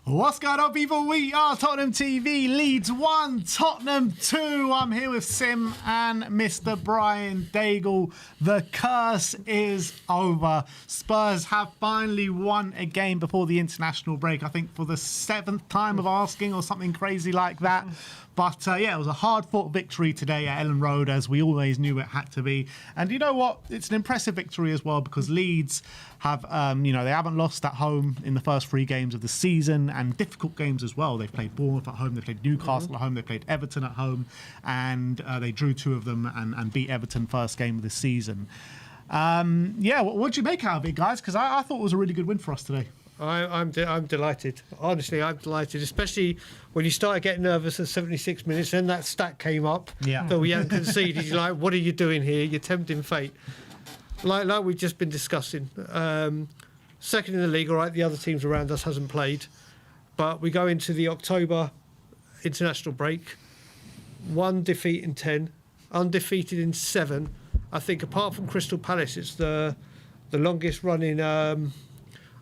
What's going on, people? We are Tottenham TV. Leeds 1, Tottenham 2. I'm here with Sim and Mr. Brian Daigle. The curse is over. Spurs have finally won a game before the international break. I think for the 7th time of asking or something crazy like that. But yeah, it was a hard-fought victory today at Ellen Road, as we always knew it had to be. And you know what? It's an impressive victory as well, because Leeds have, they haven't lost at home in the first 3 games of the season, and difficult games as well. They've played Bournemouth at home, they played Newcastle at home, they played Everton at home, and they drew 2 of them and beat Everton first game of the season. What did you make out of it, guys? Because I thought it was a really good win for us today. I'm delighted. Honestly, I'm delighted, especially when you started getting nervous at 76 minutes. Then that stat came up that we hadn't conceded. You're like, what are you doing here? You're tempting fate. Like we've just been discussing. Second in the league, all right, the other teams around us hasn't played. But we go into the October international break. 1 defeat in 10, undefeated in 7. I think apart from Crystal Palace, it's the longest running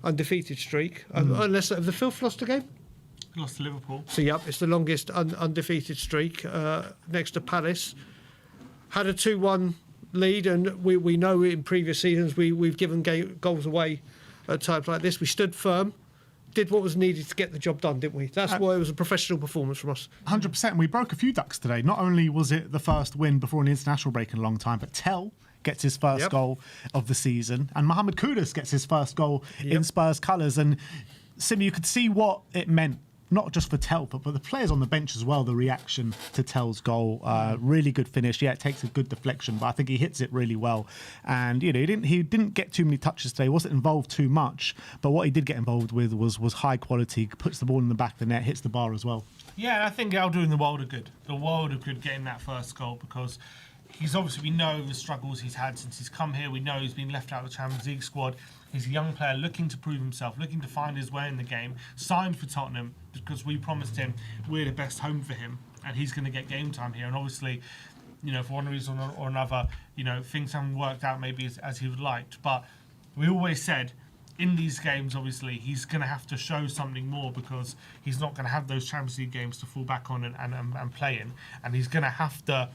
undefeated streak, unless the Filth lost a game. Lost to Liverpool. So yep, it's the longest undefeated streak next to Palace. Had a 2-1 lead, and we know in previous seasons we've given goals away at times like this. We stood firm, did what was needed to get the job done, didn't we? That's why it was a professional performance from us. 100%. We broke a few ducks today. Not only was it the first win before an international break in a long time, but Tell gets his first goal of the season, and Mohammed Kudus gets his first goal in Spurs colours. And Sim, you could see what it meant, not just for Tell, but for the players on the bench as well. The reaction to Tell's goal, really good finish. Yeah, it takes a good deflection, but I think he hits it really well. And he didn't get too many touches today. Wasn't involved too much, but what he did get involved with was high quality. Puts the ball in the back of the net, hits the bar as well. Yeah, and I think that'll do him the world of good. The world of good getting that first goal, because he's obviously, we know the struggles he's had since he's come here. We know he's been left out of the Champions League squad. He's a young player looking to prove himself, looking to find his way in the game. Signed for Tottenham because we promised him we're the best home for him, and he's going to get game time here. And obviously, for one reason or another, things haven't worked out maybe as he would liked. But we always said, in these games, obviously, he's going to have to show something more, because he's not going to have those Champions League games to fall back on and play in. And he's going to have to...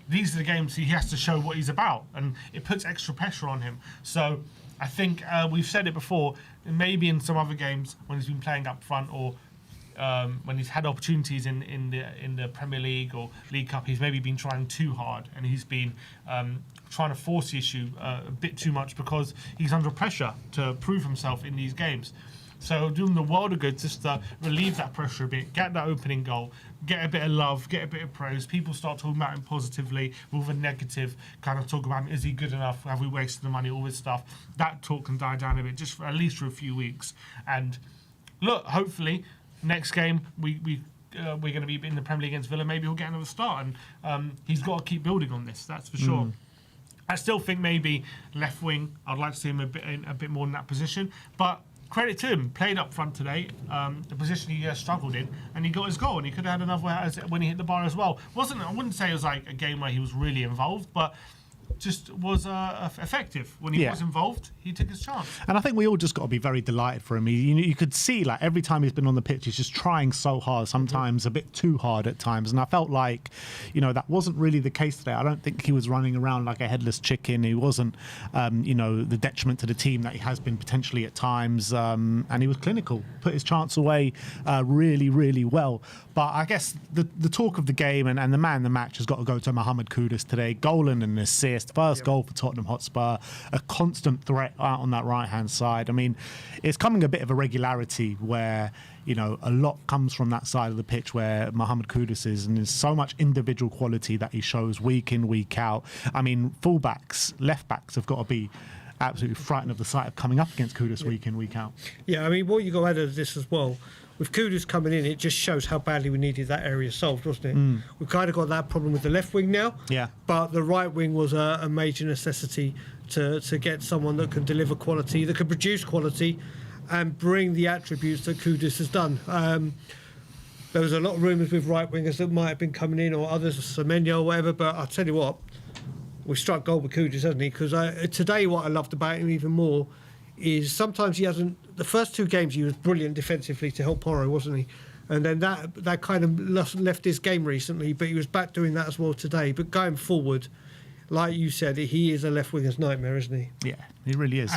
These are the games he has to show what he's about, and it puts extra pressure on him. So I think we've said it before, maybe in some other games when he's been playing up front, or when he's had opportunities in the Premier League or League Cup, he's maybe been trying too hard, and he's been trying to force the issue a bit too much, because he's under pressure to prove himself in these games. So doing the world of good just to relieve that pressure a bit, get that opening goal, get a bit of love, get a bit of praise. People start talking about him positively, with a negative kind of talk about him. Is he good enough? Have we wasted the money? All this stuff. That talk can die down a bit, just at least for a few weeks. And look, hopefully next game we're going to be in the Premier League against Villa. Maybe he'll get another start, and he's got to keep building on this. That's for sure. I still think maybe left wing. I'd like to see him a bit more in that position, but credit to him, played up front today, the position he struggled in, and he got his goal, and he could have had another one when he hit the bar as well. I wouldn't say it was like a game where he was really involved, but just was effective. When he was involved, he took his chance. And I think we all just got to be very delighted for him. You could see, like, every time he's been on the pitch, he's just trying so hard, sometimes a bit too hard at times. And I felt like, that wasn't really the case today. I don't think he was running around like a headless chicken. He wasn't, the detriment to the team that he has been potentially at times. And he was clinical, put his chance away really, really well. But I guess the talk of the game and the man of the match has got to go to Mohammed Kudus today. Goal and an assist. First goal for Tottenham Hotspur. A constant threat out on that right-hand side. I mean, it's coming a bit of a regularity where, a lot comes from that side of the pitch where Mohammed Kudus is, and there's so much individual quality that he shows week in, week out. I mean, fullbacks, left-backs have got to be absolutely frightened of the sight of coming up against Kudus week in, week out. Yeah, I mean, what you got to add of this as well, with Kudus coming in, it just shows how badly we needed that area solved, wasn't it? We've kind of got that problem with the left wing now, but the right wing was a major necessity to get someone that can deliver quality, that can produce quality, and bring the attributes that Kudus has done. There was a lot of rumours with right wingers that might have been coming in, or others, Semenyo or whatever, but I'll tell you what, we struck gold with Kudus, hasn't he? Because today what I loved about him even more is sometimes he hasn't. The first 2 games he was brilliant defensively to help Porro, wasn't he? And then that kind of left his game recently, but he was back doing that as well today. But going forward, like you said, he is a left winger's nightmare, isn't he? Yeah, he really is.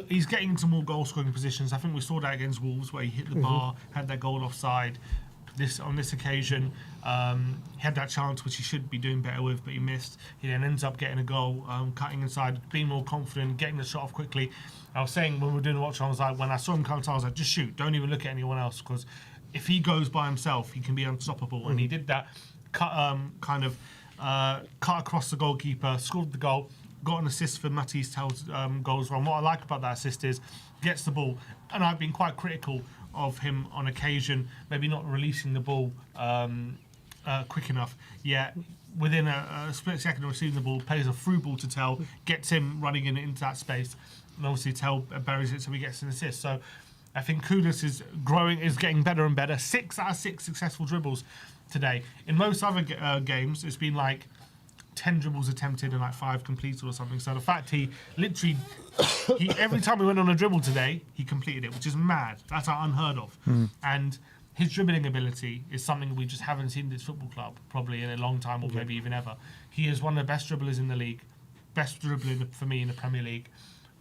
He's getting into more goal scoring positions. I think we saw that against Wolves where he hit the bar, had that goal offside. On this occasion, he had that chance which he should be doing better with, but he missed. He then ends up getting a goal, cutting inside, being more confident, getting the shot off quickly. I was saying when we were doing the watch, I was like, when I saw him come to, I was like, just shoot, don't even look at anyone else, because if he goes by himself, he can be unstoppable. And he did that, cut across the goalkeeper, scored the goal, got an assist for Matisse Tell's goal as well. And what I like about that assist is gets the ball, and I've been quite critical of him on occasion, maybe not releasing the ball quick enough. Yeah, within a split second of receiving the ball, plays a through ball to Tell, gets him running into that space, and obviously Tell buries it, so he gets an assist. So I think Kudus is getting better and better. 6 out of 6 successful dribbles today. In most other games, it's been like 10 dribbles attempted and like 5 completed or something. So the fact he every time he went on a dribble today, he completed it, which is mad. That's unheard of. And his dribbling ability is something we just haven't seen in this football club probably in a long time, or maybe even ever. He is one of the best dribblers in the league, best dribbler for me in the Premier League.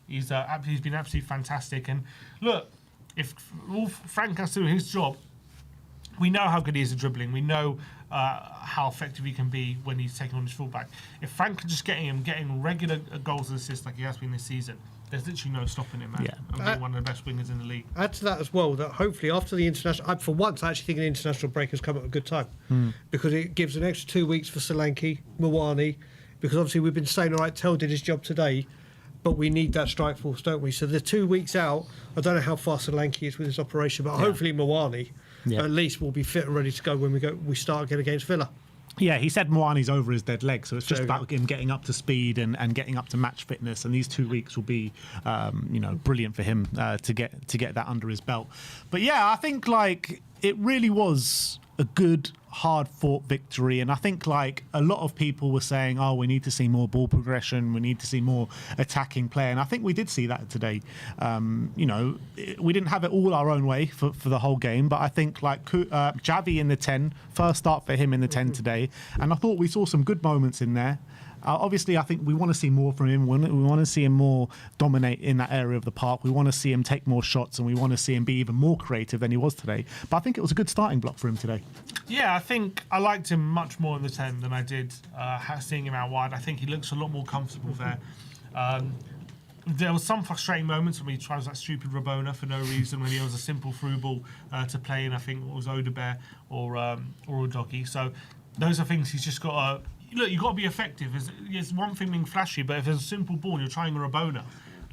He's been absolutely fantastic. And look, if Frank has to do his job, we know how good he is at dribbling. We know how effective he can be when he's taking on his fullback. If Frank can just getting regular goals and assists like he has been this season, there's literally no stopping him, man. Yeah. And being one of the best wingers in the league. Add to that as well that hopefully after the international, for once I actually think an international break has come at a good time, because it gives an extra 2 weeks for Solanke, Mawani, because obviously we've been saying, all right, Tell did his job today, but we need that strike force, don't we? So the 2 weeks out, I don't know how far Solanke is with his operation, but hopefully Mawani at least will be fit and ready to go when we start again against Villa. Yeah, he said Moani's over his dead leg, so it's just about him getting up to speed and getting up to match fitness. And these 2 weeks will be, brilliant for him to get that under his belt. But yeah, I think like it really was a good, hard-fought victory. And I think like a lot of people were saying, oh, we need to see more ball progression, we need to see more attacking play. And I think we did see that today. We didn't have it all our own way for the whole game, but I think like Javi in the 10, first start for him in the 10 today. And I thought we saw some good moments in there. Obviously, I think we want to see more from him. We want to see him more dominate in that area of the park. We want to see him take more shots, and we want to see him be even more creative than he was today. But I think it was a good starting block for him today. Yeah, I think I liked him much more in the 10 than I did seeing him out wide. I think he looks a lot more comfortable there. There was some frustrating moments when he tries that stupid Rabona for no reason, when he was a simple through ball to play in, I think it was Odebear or Udogie. So those are things he's just got to... Look, you've got to be effective. It's one thing being flashy, but if there's a simple ball and you're trying a Rabona,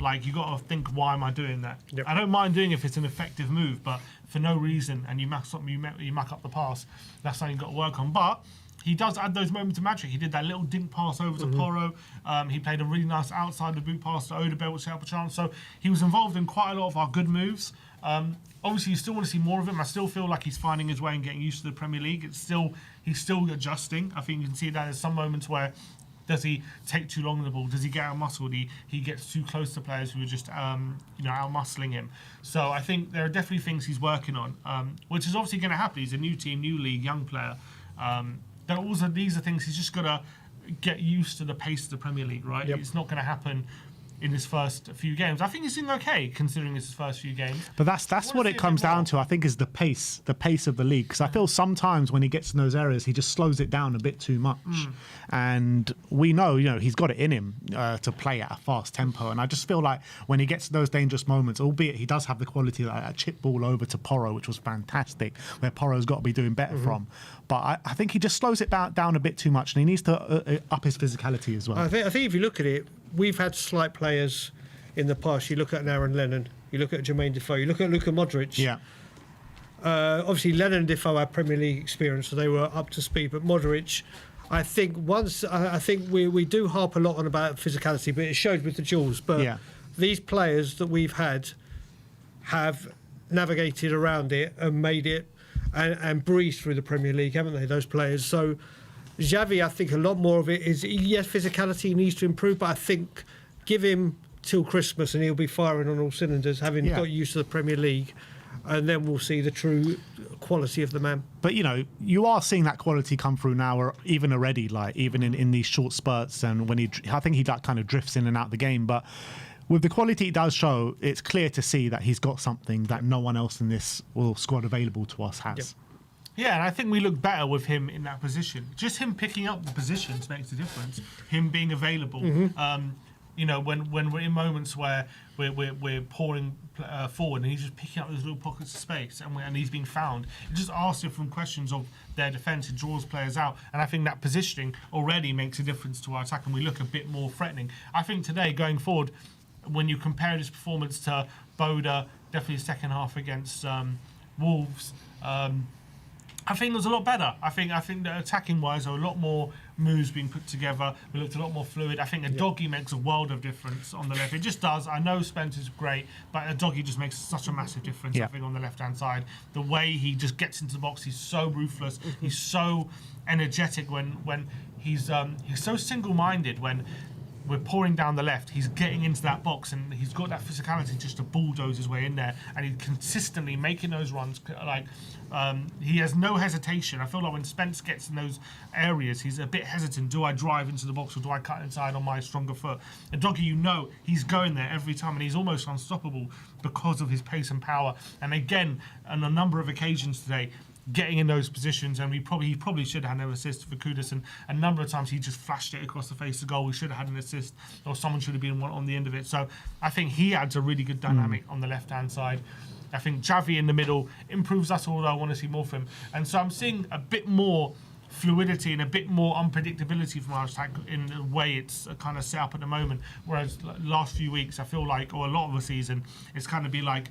like, you got to think, why am I doing that? Yep. I don't mind doing it if it's an effective move, but for no reason, and you muck up the pass, that's something you've got to work on. But he does add those moments of magic. He did that little dink pass over to Porro. He played a really nice outside the boot pass to Odebear, which helped a chance. So he was involved in quite a lot of our good moves. Obviously, you still want to see more of him. I still feel like he's finding his way and getting used to the Premier League. He's still adjusting. I think you can see that there's some moments where does he take too long on the ball? Does he get out-muscled? He gets too close to players who are just out-muscling him. So I think there are definitely things he's working on, which is obviously going to happen. He's a new team, new league, young player. These are things he's just got to get used to the pace of the Premier League, right? Yep. It's not going to happen in his first few games. I think he's doing okay considering his first few games. But that's what it comes down to, I think, is the pace of the league. Because I feel sometimes when he gets in those areas, he just slows it down a bit too much. And we know, he's got it in him to play at a fast tempo. And I just feel like when he gets to those dangerous moments, albeit he does have the quality like that chip ball over to Porro, which was fantastic, where Porro's got to be doing better from. But I think he just slows it down a bit too much, and he needs to up his physicality as well. I think if you look at it, we've had slight players in the past. You look at Aaron Lennon, you look at Jermaine Defoe, you look at Luka Modric. Yeah. Obviously, Lennon and Defoe had Premier League experience, so they were up to speed. But Modric, I think we do harp a lot on about physicality, but it showed with the duels. But these players that we've had have navigated around it and made it and breezed through the Premier League, haven't they, those players? So Xavi, I think a lot more of it is, yes, physicality needs to improve, but I think give him till Christmas, and he'll be firing on all cylinders, having got used to the Premier League. And then we'll see the true quality of the man. But, you are seeing that quality come through now, or even already, like, even in these short spurts. And when I think he kind of drifts in and out the game. But with the quality he does show, it's clear to see that he's got something that no one else in this squad available to us has. Yeah, and I think we look better with him in that position. Just him picking up the positions makes a difference. Him being available. When we're in moments where we're pouring forward and he's just picking up those little pockets of space and he's being found, it just asks different questions of their defence, it draws players out, and I think that positioning already makes a difference to our attack and we look a bit more threatening. I think today, going forward, when you compare his performance to Boda, definitely the second half against Wolves, I think it was a lot better. I think that attacking-wise, there were a lot more moves being put together. We looked a lot more fluid. I think a doggy makes a world of difference on the left. It just does. I know Spencer's great, but a doggy just makes such a massive difference, I think, on the left-hand side. The way he just gets into the box, he's so ruthless. He's so energetic when he's so single-minded when we're pouring down the left, he's getting into that box and he's got that physicality just to bulldoze his way in there, and he's consistently making those runs. He has no hesitation. I feel like when Spence gets in those areas, he's a bit hesitant. Do I drive into the box or do I cut inside on my stronger foot? And Doggy, he's going there every time, and he's almost unstoppable because of his pace and power. And again, on a number of occasions today, getting in those positions, and he probably should have had an assist for Kudus, and a number of times he just flashed it across the face of goal. We should have had an assist, or someone should have been one on the end of it. So I think he adds a really good dynamic on the left-hand side. I think Xavi in the middle improves us, although I want to see more from him. And so I'm seeing a bit more fluidity and a bit more unpredictability from our attack in the way it's kind of set up at the moment. Whereas last few weeks, I feel like, or a lot of the season, it's kind of be like,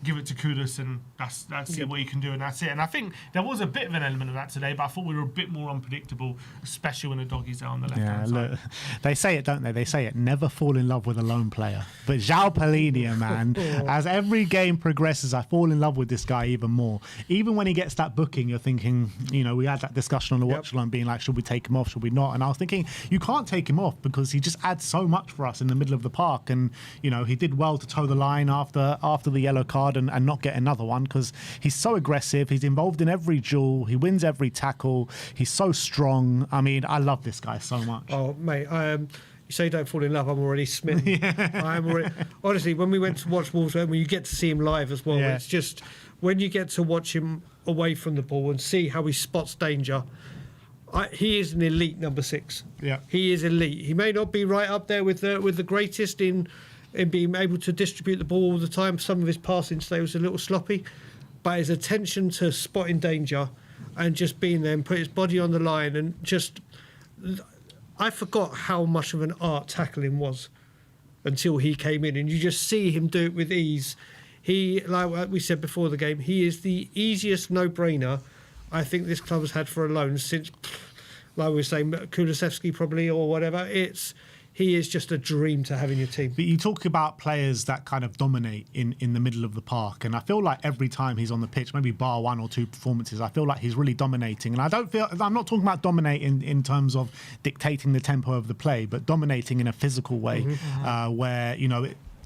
give it to Kudus and that's see what you can do, and that's it. And I think there was a bit of an element of that today, but I thought we were a bit more unpredictable, especially when the doggies are on the left-hand side. Look, they say it, don't they? They say it, never fall in love with a lone player. But Joao Palhinha, man, as every game progresses, I fall in love with this guy even more. Even when he gets that booking, you're thinking, we had that discussion on the watch line being like, should we take him off, should we not? And I was thinking, you can't take him off because he just adds so much for us in the middle of the park. And, he did well to toe the line after the yellow card and not get another one, because he's so aggressive, he's involved in every duel, he wins every tackle, he's so strong. I mean, I love this guy so much. Oh, mate, you say don't fall in love, I'm already smitten. I'm already, honestly, when we went to watch Wolves, when you get to see him live as well, it's just, when you get to watch him away from the ball and see how he spots danger, he is an elite number 6. Yeah, he is elite. He may not be right up there with the greatest in being able to distribute the ball all the time. Some of his passing today was a little sloppy, but his attention to spotting danger and just being there and put his body on the line, and just, I forgot how much of an art tackling was until he came in, and you just see him do it with ease. He, like we said before the game, he is the easiest no-brainer I think this club has had for a loan since, like we were saying, Kulusevski probably, or whatever. He is just a dream to have in your team. But you talk about players that kind of dominate in the middle of the park, and I feel like every time he's on the pitch, maybe bar 1 or 2 performances, I feel like he's really dominating. And I'm not talking about dominating in terms of dictating the tempo of the play, but dominating in a physical way, where,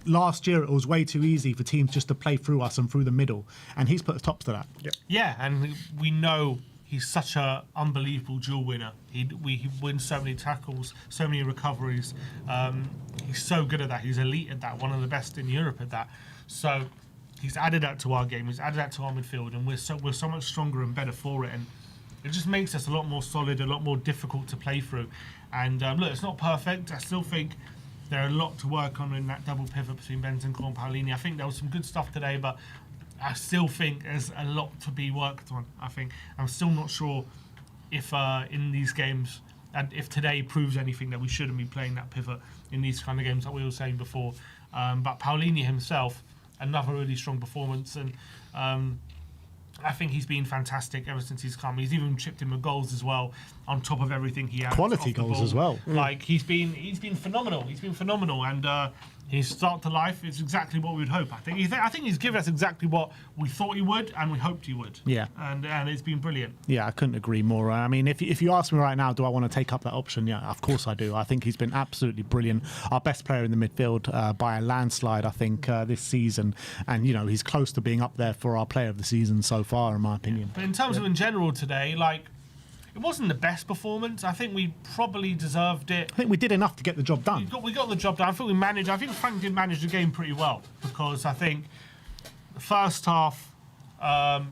last year it was way too easy for teams just to play through us and through the middle, and he's put a stop to that. Yeah, and we know he's such an unbelievable duel winner. He wins so many tackles, so many recoveries. He's so good at that. He's elite at that, one of the best in Europe at that. So he's added that to our game. He's added that to our midfield, and we're so much stronger and better for it. And it just makes us a lot more solid, a lot more difficult to play through. And look, it's not perfect. I still think there are a lot to work on in that double pivot between Bentancur and Palhinha. I think there was some good stuff today, but I still think there's a lot to be worked on. I think I'm still not sure if in these games, and if today proves anything, that we shouldn't be playing that pivot in these kind of games like we were saying before. But Palhinha himself, another really strong performance, and I think he's been fantastic ever since he's come. He's even chipped in with goals as well, on top of everything he has. Quality goals as well. Like he's been phenomenal. He's been phenomenal, and his start to life is exactly what we would hope. I think he's given us exactly what we thought he would and we hoped he would. Yeah. And it's been brilliant. Yeah, I couldn't agree more. I mean, if you ask me right now, do I want to take up that option? Yeah, of course I do. I think he's been absolutely brilliant. Our best player in the midfield by a landslide, I think, this season. And, you know, he's close to being up there for our player of the season so far, in my opinion. But in terms of in general today, like, it wasn't the best performance. I think we probably deserved it. I think we did enough to get the job done. We got the job done. I think Frank did manage the game pretty well, because I think the first half,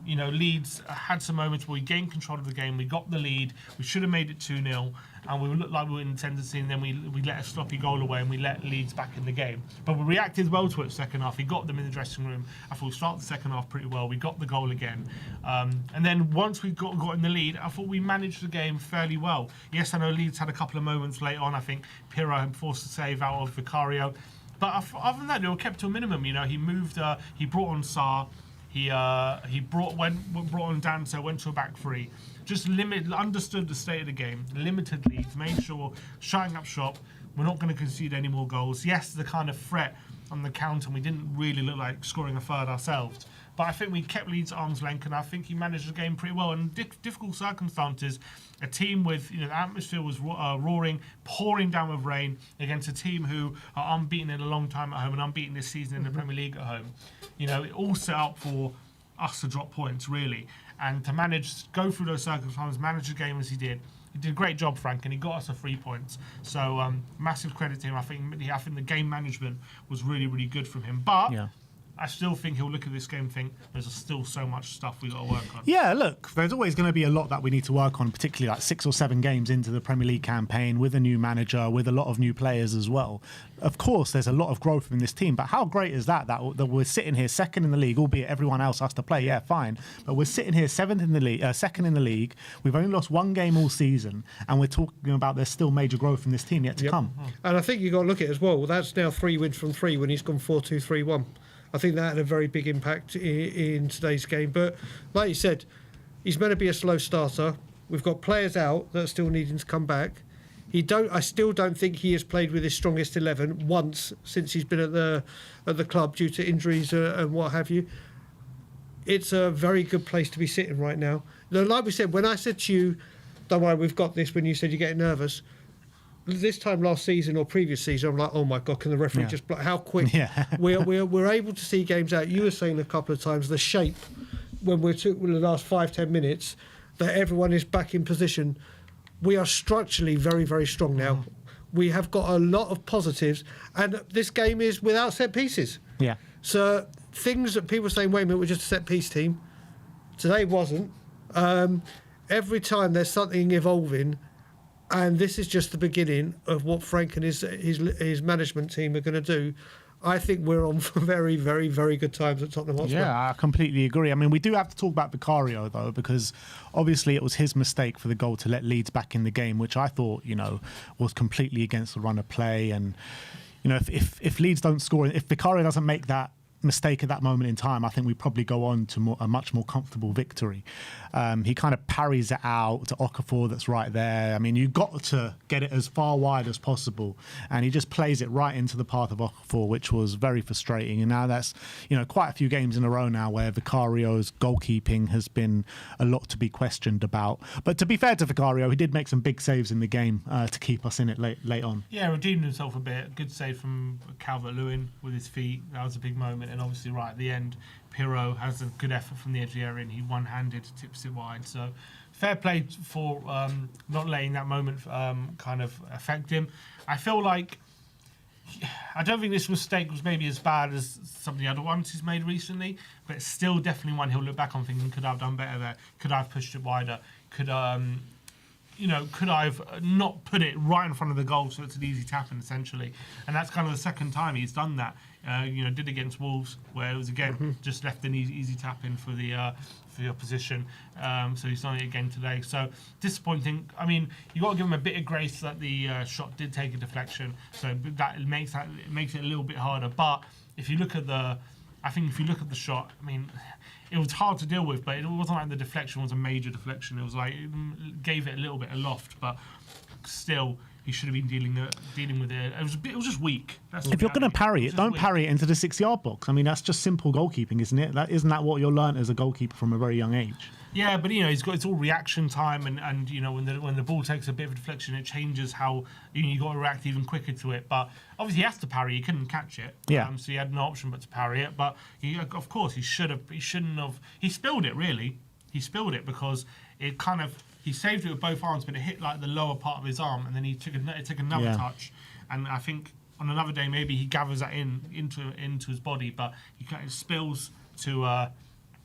you know, Leeds had some moments where we gained control of the game. We got the lead. We should have made it 2-0, and we looked like we were in tendency, and then we let a sloppy goal away, and we let Leeds back in the game. But we reacted well to it second half. We got them in the dressing room. I thought we started the second half pretty well. We got the goal again. And then once we got in the lead, I thought we managed the game fairly well. Yes, I know Leeds had a couple of moments late on. I think Pirro had forced a save out of Vicario. But other than that, they were kept to a minimum. You know, he brought on Sarr. He brought on Danso, went to a back three. Just understood the state of the game, limited Leeds, made sure shutting up shop. We're not going to concede any more goals. Yes, the kind of threat on the counter, and we didn't really look like scoring a third ourselves. But I think we kept Leeds at arm's length, and I think he managed the game pretty well. In difficult circumstances, a team with, you know, the atmosphere was roaring, pouring down with rain against a team who are unbeaten in a long time at home and unbeaten this season in the Premier League at home. You know, it all set up for us to drop points, really. And to go through those circumstances, manage the game as he did. He did a great job, Frank, and he got us the 3 points. So massive credit to him. I think the game management was really, really good from him. But yeah, I still think he'll look at this game and think there's still so much stuff we got to work on. Yeah, look, there's always going to be a lot that we need to work on, particularly like 6 or 7 games into the Premier League campaign with a new manager, with a lot of new players as well. Of course, there's a lot of growth in this team, but how great is that we're sitting here second in the league, albeit everyone else has to play, yeah, fine. But we're sitting here second in the league. We've only lost 1 game all season, and we're talking about there's still major growth in this team yet to come. And I think you've got to look at it as well. That's now 3 wins from 3 when he's gone 4-2-3-1. I think that had a very big impact in today's game. But like you said, he's meant to be a slow starter. We've got players out that are still needing to come back. I still don't think he has played with his strongest 11 once since he's been at the club due to injuries and what have you. It's a very good place to be sitting right now. Like we said, when I said to you, don't worry, we've got this, when you said you're getting nervous, this time last season or previous season, I'm like, oh my God, can the referee just block? How quick? Yeah. we're able to see games out. You were saying a couple of times the shape when we're the last 5-10 minutes that everyone is back in position. We are structurally very, very strong now. We have got a lot of positives, and this game is without set pieces. Yeah. So things that people are saying, wait a minute, we're just a set piece team. Today wasn't. Every time there's something evolving. And this is just the beginning of what Frank and his management team are going to do. I think we're on for very, very, very good times at Tottenham Hotspur. Yeah, I completely agree. I mean, we do have to talk about Vicario, though, because obviously it was his mistake for the goal to let Leeds back in the game, which I thought, you know, was completely against the run of play. And, you know, if Leeds don't score, if Vicario doesn't make that mistake at that moment in time, I think we probably go on to a much more comfortable victory. He kind of parries it out to Okafor that's right there. I mean, you've got to get it as far wide as possible, and he just plays it right into the path of Okafor, which was very frustrating. And now that's, you know, quite a few games in a row now where Vicario's goalkeeping has been a lot to be questioned about. But to be fair to Vicario, he did make some big saves in the game to keep us in it late on. Yeah, redeemed himself a bit. Good save from Calvert-Lewin with his feet. That was a big moment. And obviously, right at the end, Pirro has a good effort from the edge of the area, and he one-handed tips it wide. So fair play for not letting that moment kind of affect him. I feel like I don't think this mistake was maybe as bad as some of the other ones he's made recently, but it's still definitely one he'll look back on thinking, could I have done better there? Could I have pushed it wider? Could I have not put it right in front of the goal so it's an easy tap-in, essentially? And that's kind of the second time he's done that. Did against Wolves, where it was, again, just left an easy tap-in for the opposition. So he's done it again today. So disappointing. I mean, you got to give him a bit of grace that the shot did take a deflection. So that makes it a little bit harder. But if you look at the shot, I mean, it was hard to deal with, but it wasn't like the deflection was a major deflection. It was like it gave it a little bit aloft. But still he should have been dealing with it. It was just weak. If you're going to parry it, don't parry it into the 6-yard box. I mean, that's just simple goalkeeping, isn't it? Isn't that what you're learnt as a goalkeeper from a very young age? Yeah, but it's all reaction time, and when the ball takes a bit of a deflection, it changes how you got to react even quicker to it. But obviously, he has to parry. He couldn't catch it. Yeah. So he had no option but to parry it. But of course, he shouldn't have. He spilled it really. He spilled it because it kind of. He saved it with both arms, but it hit like the lower part of his arm, and then it took another touch. And I think on another day maybe he gathers that into his body, but it spills to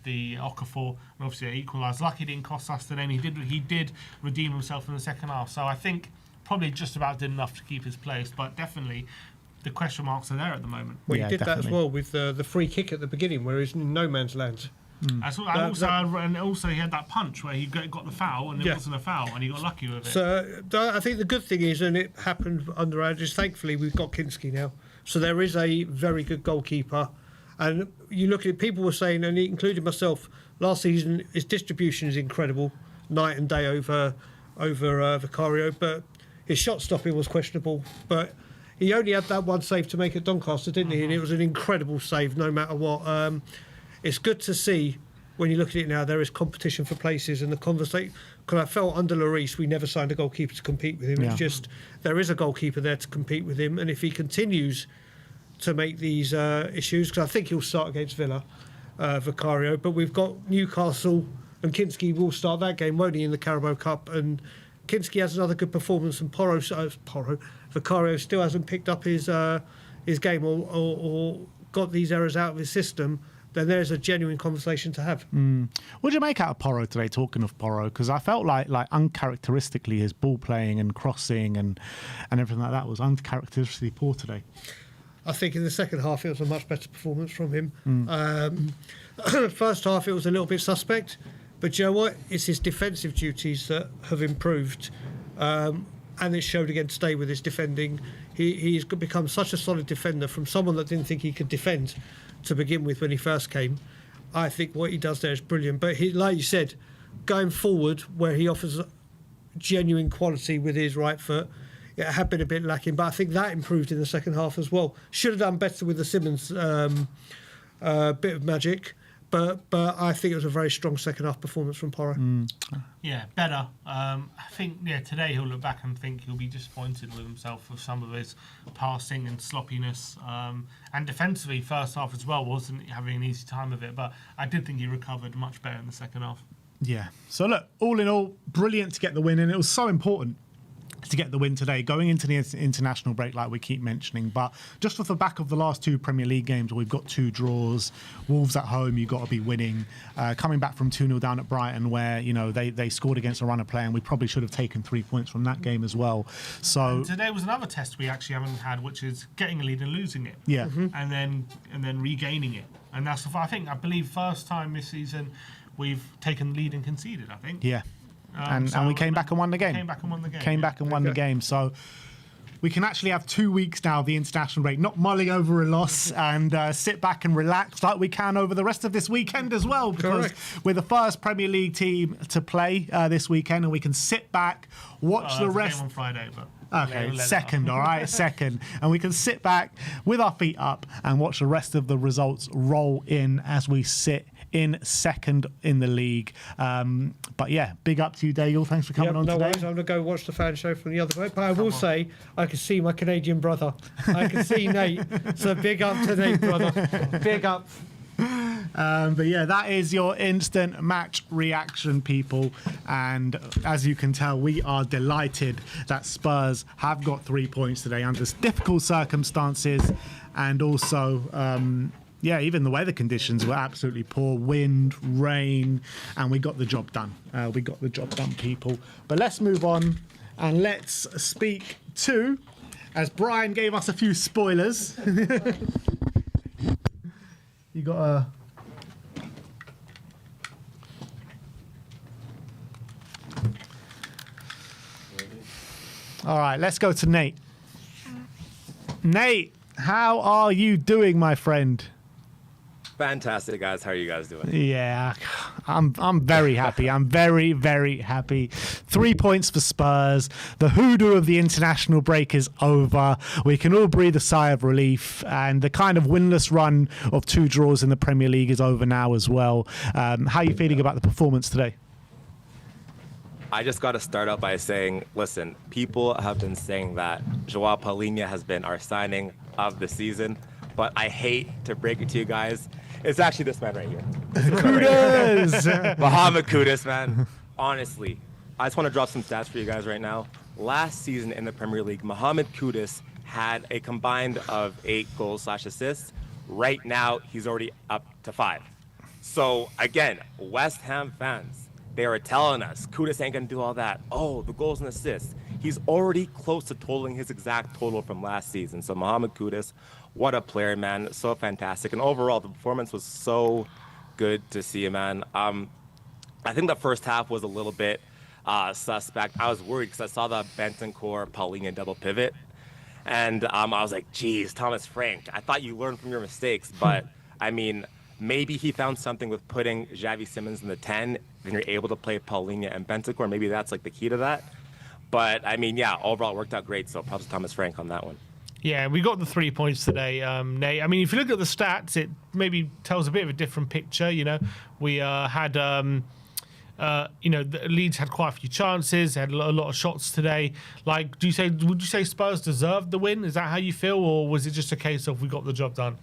the Okafor, and obviously it equalised. Lucky it didn't cost us today, and he did redeem himself in the second half. So I think probably just about did enough to keep his place, but definitely the question marks are there at the moment. Well, he did that as well with the free kick at the beginning, where he's in no man's land. And also he had that punch where he got the foul and it wasn't a foul and he got lucky with it. So I think the good thing is, and it happened under our, is thankfully we've got Kinski now. So there is a very good goalkeeper. And you look at it, people were saying, and including myself, last season his distribution is incredible, night and day over Vicario, but his shot stopping was questionable. But he only had that one save to make at Doncaster, didn't he? And it was an incredible save no matter what. It's good to see when you look at it now, there is competition for places and the conversation. Because I felt under Lloris, we never signed a goalkeeper to compete with him. Yeah. It's just there is a goalkeeper there to compete with him, and if he continues to make these issues, because I think he'll start against Villa, Vicario, but we've got Newcastle and Kinski will start that game, won't he, in the Carabao Cup? And Kinski has another good performance, and Vicario still hasn't picked up his game or got these errors out of his system. Then there's a genuine conversation to have. What did you make out of Porro today, talking of Porro? Because I felt like uncharacteristically his ball playing and crossing and everything like that was uncharacteristically poor today. I think in the second half it was a much better performance from him. First half it was a little bit suspect, but you know what? It's his defensive duties that have improved, and it showed again today with his defending. He's become such a solid defender from someone that didn't think he could defend to begin with when he first came. I think what he does there is brilliant. But he, like you said, going forward where he offers genuine quality with his right foot, it had been a bit lacking. But I think that improved in the second half as well. Should have done better with the Simmons bit of magic. But I think it was a very strong second half performance from Porro. Yeah, better. I think today he'll look back and think he'll be disappointed with himself for some of his passing and sloppiness. And defensively, first half as well, wasn't having an easy time of it. But I did think he recovered much better in the second half. Yeah. So look, all in all, brilliant to get the win, and it was so important to get the win today, going into the international break like we keep mentioning. But just off the back of the last two Premier League games, we've got 2 draws. Wolves at home, you've got to be winning. Coming back from 2-0 down at Brighton, where they scored against a run of play, and we probably should have taken 3 points from that game as well. So and today was another test we actually haven't had, which is getting a lead and losing it. Yeah, and then regaining it. And that's I believe first time this season we've taken the lead and conceded. I think. Yeah. And we came back and won the game. Came back and won the game. Came back and won the game. So we can actually have 2 weeks now of the international break, not mulling over a loss and sit back and relax like we can over the rest of this weekend as well. Because we're the first Premier League team to play this weekend, and we can sit back, watch the rest. Game on Friday, but. Okay, second, all right, second. And we can sit back with our feet up and watch the rest of the results roll in as we sit in second in the league. But yeah, big up to you, Dale. Thanks for coming on today. Worries. I'm going to go watch the fan show from the other way. But I will say, I can see my Canadian brother. I can see Nate. So big up to Nate, brother. Big up. But yeah, that is your instant match reaction, people. And as you can tell, we are delighted that Spurs have got 3 points today under difficult circumstances. And also, even the weather conditions were absolutely poor. Wind, rain, and we got the job done. We got the job done, people. But let's move on and let's speak to, as Brian gave us a few spoilers. You got a... All right, let's go to Nate. Nate, how are you doing, my friend? Fantastic, guys. How are you guys doing? Yeah, I'm very happy. I'm very, very happy. 3 points for Spurs. The hoodoo of the international break is over. We can all breathe a sigh of relief, and the kind of winless run of 2 draws in the Premier League is over now as well. How are you feeling about the performance today? I just got to start out by saying, listen, people have been saying that Joao Palhinha has been our signing of the season, but I hate to break it to you guys. It's actually this man right here. Kudus! Mohammed Kudus, man. Honestly, I just want to drop some stats for you guys right now. Last season in the Premier League, Mohammed Kudus had a combined of 8 goals/assists. Right now, he's already up to 5. So, again, West Ham fans, they were telling us, Kudus ain't going to do all that. Oh, the goals and assists. He's already close to totaling his exact total from last season. So, Mohammed Kudus, what a player, man. So fantastic. And overall, the performance was so good to see, man. I think the first half was a little bit suspect. I was worried because I saw the Bentancur Palhinha double pivot. And I was like, geez, Thomas Frank, I thought you learned from your mistakes. But, I mean, maybe he found something with putting Xavi Simons in the 10. Then you're able to play Palhinha and Bentancur. Maybe that's like the key to that. But, I mean, yeah, overall it worked out great. So props to Thomas Frank on that one. Yeah, we got the 3 points today, Nate. I mean, if you look at the stats, it maybe tells a bit of a different picture. You know, we had, the Leeds had quite a few chances, had a lot of shots today. Like, would you say Spurs deserved the win? Is that how you feel, or was it just a case of we got the job done?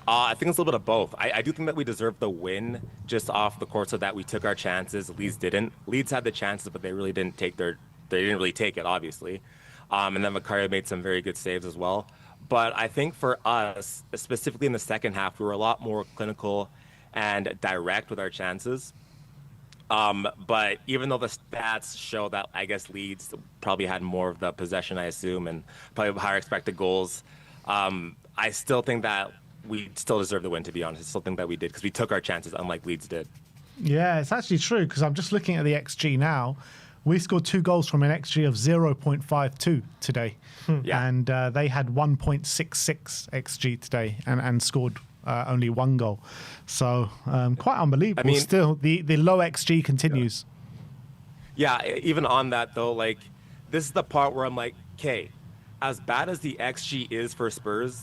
I think it's a little bit of both. I do think that we deserved the win just off the course of that we took our chances. Leeds didn't. Leeds had the chances, but they really didn't take they didn't really take it, obviously. And then Vicario made some very good saves as well. But I think for us, specifically in the second half, we were a lot more clinical and direct with our chances. But even though the stats show that, I guess, Leeds probably had more of the possession, I assume, and probably higher expected goals, I still think that we still deserve the win, to be honest. I still think that we did because we took our chances, unlike Leeds did. Yeah, it's actually true because I'm just looking at the XG now. We scored 2 goals from an XG of 0.52 today. Yeah. And they had 1.66 XG today and scored only 1 goal. So quite unbelievable. I mean, still, the low XG continues. Yeah, even on that, though, like, this is the part where I'm like, okay, as bad as the XG is for Spurs,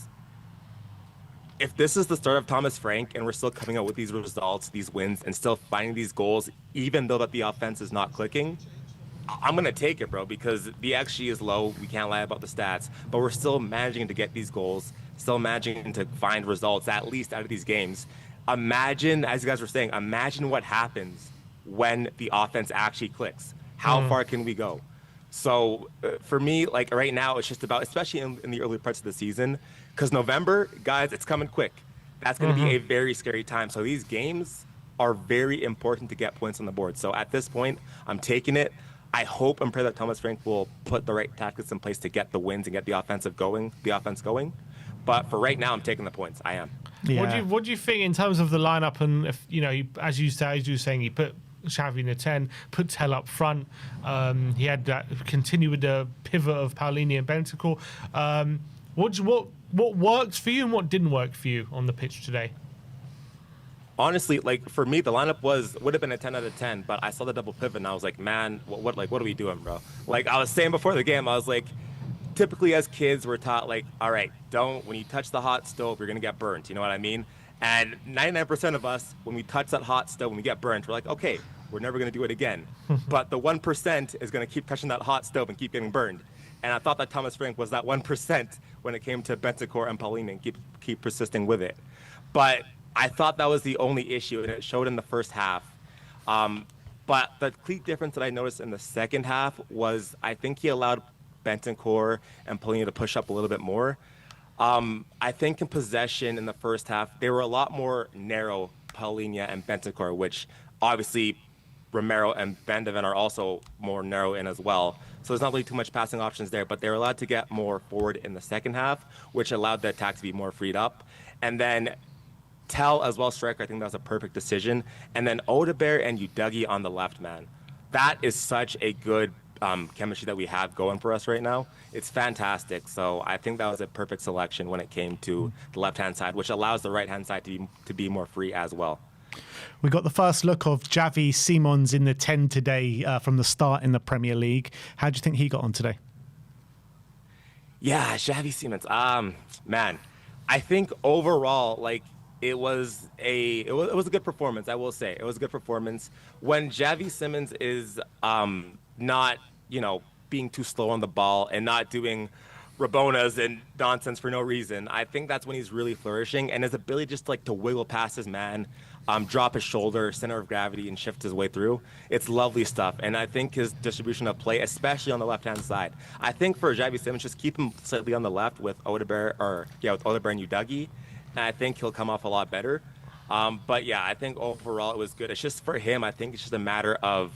if this is the start of Thomas Frank and we're still coming out with these results, these wins, and still finding these goals, even though that the offense is not clicking, I'm going to take it, bro, because the XG is low. We can't lie about the stats, but we're still managing to get these goals, still managing to find results, at least out of these games. Imagine, as you guys were saying, imagine what happens when the offense actually clicks. How far can we go? So for me, like right now, it's just about, especially in the early parts of the season, because November, guys, it's coming quick. That's going to be a very scary time. So these games are very important to get points on the board. So at this point, I'm taking it. I hope and pray that Thomas Frank will put the right tactics in place to get the wins and get the offense going. But for right now, I'm taking the points. I am. Yeah. What do you think in terms of the lineup? And if as you were saying, he put Xavi in the 10, put Tell up front. He had that continue with the pivot of Palhinha and Bentancur. What worked for you and what didn't work for you on the pitch today? Honestly, like for me, the lineup would have been a 10 out of 10, but I saw the double pivot and I was like, man, what are we doing, bro? Like I was saying before the game, I was like, typically as kids, we're taught like, all right, when you touch the hot stove, you're gonna get burnt. You know what I mean? And 99% of us, when we touch that hot stove, when we get burnt, we're like, okay, we're never gonna do it again. But the 1% is gonna keep touching that hot stove and keep getting burned. And I thought that Thomas Frank was that 1% when it came to Bentancur and Palhinha and keep persisting with it. But I thought that was the only issue, and it showed in the first half. But the key difference that I noticed in the second half was I think he allowed Bentancur and Palhinha to push up a little bit more. I think in possession in the first half, they were a lot more narrow, Palhinha and Bentancur, which obviously Romero and Van de Ven are also more narrow in as well. So there's not really too much passing options there, but they were allowed to get more forward in the second half, which allowed the attack to be more freed up. And then Tell as well, striker, I think that was a perfect decision. And then Odegaard and Udogie on the left, man. That is such a good chemistry that we have going for us right now. It's fantastic. So I think that was a perfect selection when it came to the left-hand side, which allows the right-hand side to be more free as well. We got the first look of Xavi Simons in the 10 today from the start in the Premier League. How do you think he got on today? Yeah, Xavi Simons. Man, I think overall, like, it was a good performance. I will say it was a good performance. When Xavi Simons is not, being too slow on the ball and not doing Rabonas and nonsense for no reason, I think that's when he's really flourishing. And his ability just to wiggle past his man, drop his shoulder, center of gravity, and shift his way through. It's lovely stuff. And I think his distribution of play, especially on the left-hand side, I think for Xavi Simons, just keep him slightly on the left with Odegaard and Udogie, and I think he'll come off a lot better. But yeah, I think overall it was good. It's just for him, I think it's just a matter of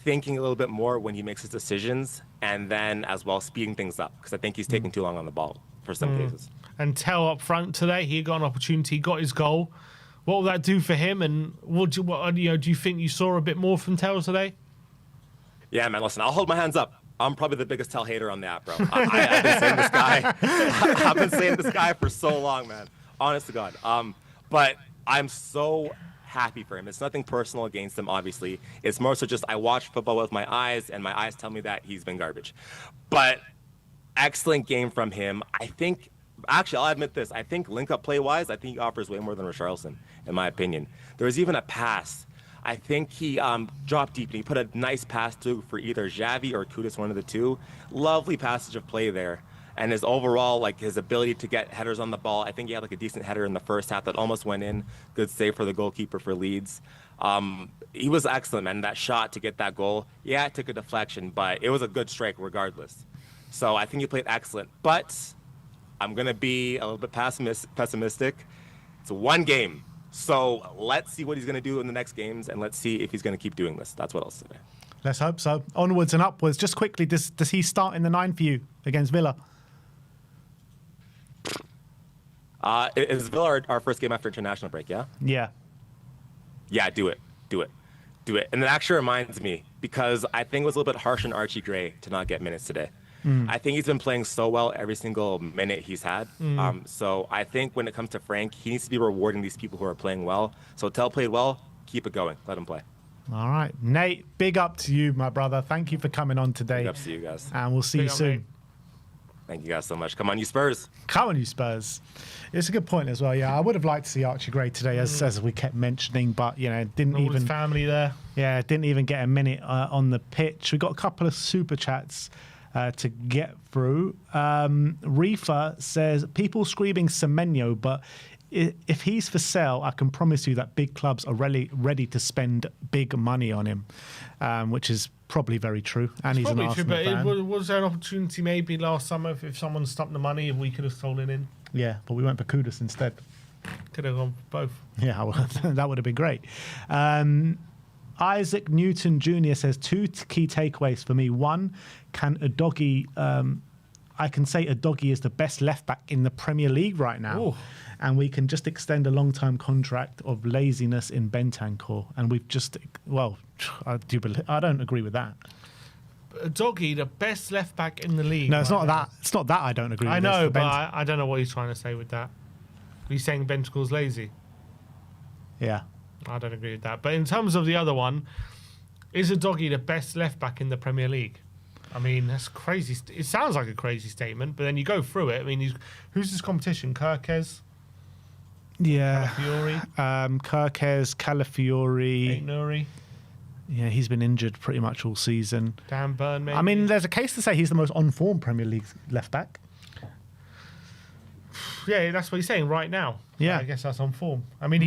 thinking a little bit more when he makes his decisions, and then as well speeding things up, because I think he's taking too long on the ball for some cases. And Tell up front today, he got an opportunity, got his goal. What will that do for him? And do you think you saw a bit more from Tell today? Yeah, man. Listen, I'll hold my hands up. I'm probably the biggest Tell hater on the app, bro. I've been saying this guy. I've been saying this guy for so long, man. Honest to God. But I'm so happy for him. It's nothing personal against him, obviously. It's more so just I watch football with my eyes, and my eyes tell me that he's been garbage. But excellent game from him. I think, actually, I'll admit this. I think link-up play-wise, I think he offers way more than Richarlison, in my opinion. There was even a pass. I think he dropped deep, and he put a nice pass through for either Xavi or Kudus, one of the two. Lovely passage of play there. And his overall, his ability to get headers on the ball, I think he had a decent header in the first half that almost went in. Good save for the goalkeeper for Leeds. He was excellent, man. That shot to get that goal, yeah, it took a deflection, but it was a good strike regardless. So I think he played excellent. But I'm going to be a little bit pessimistic. It's one game. So let's see what he's going to do in the next games, and let's see if he's going to keep doing this. That's what I'll say. Let's hope so. Onwards and upwards. Just quickly, does he start in the 9 for you against Villa? Is Villa our first game after international break, yeah? Yeah. Yeah, do it. And it actually reminds me, because I think it was a little bit harsh on Archie Gray to not get minutes today. I think he's been playing so well every single minute he's had. So I think when it comes to Frank, he needs to be rewarding these people who are playing well. So Tell played well, keep it going, let him play. All right. Nate, big up to you, my brother. Thank you for coming on today. Big ups to you guys. And we'll see you soon. Mate. Thank you guys so much. Come on, you Spurs. Come on, you Spurs. It's a good point as well. Yeah, I would have liked to see Archie Gray today, as we kept mentioning, but didn't All even his family there. Yeah, didn't even get a minute on the pitch. We got a couple of super chats to get through. Reefer says people screaming Semenyo, but if he's for sale, I can promise you that big clubs are ready to spend big money on him, which is probably very true. And he's an Arsenal fan. But was there an opportunity maybe last summer if someone stumped the money and we could have sold it in? Yeah, but we went for Kudus instead. Could have gone for both. Yeah, well, that would have been great. Isaac Newton Jr. says 2 key takeaways for me. One, I can say Udogie is the best left back in the Premier League right now. Ooh. And we can just extend a long-term contract of laziness in Bentancur. And we've just, I don't agree with that. Udogie, the best left back in the league. No, it's not that. It's not that I don't agree with. I know, but I don't know what he's trying to say with that. He's saying Bentancur's lazy. Yeah. I don't agree with that. But in terms of the other one, is Udogie the best left back in the Premier League? I mean, that's crazy. It sounds like a crazy statement, but then you go through it. I mean, who's his competition? Kirkes? Yeah. Calafiori? Kirkes, Calafiori. Nuri? Yeah, he's been injured pretty much all season. Dan Burn, maybe? I mean, there's a case to say he's the most on-form Premier League left back. Yeah, that's what he's saying right now. Yeah. I guess that's on form. I mean,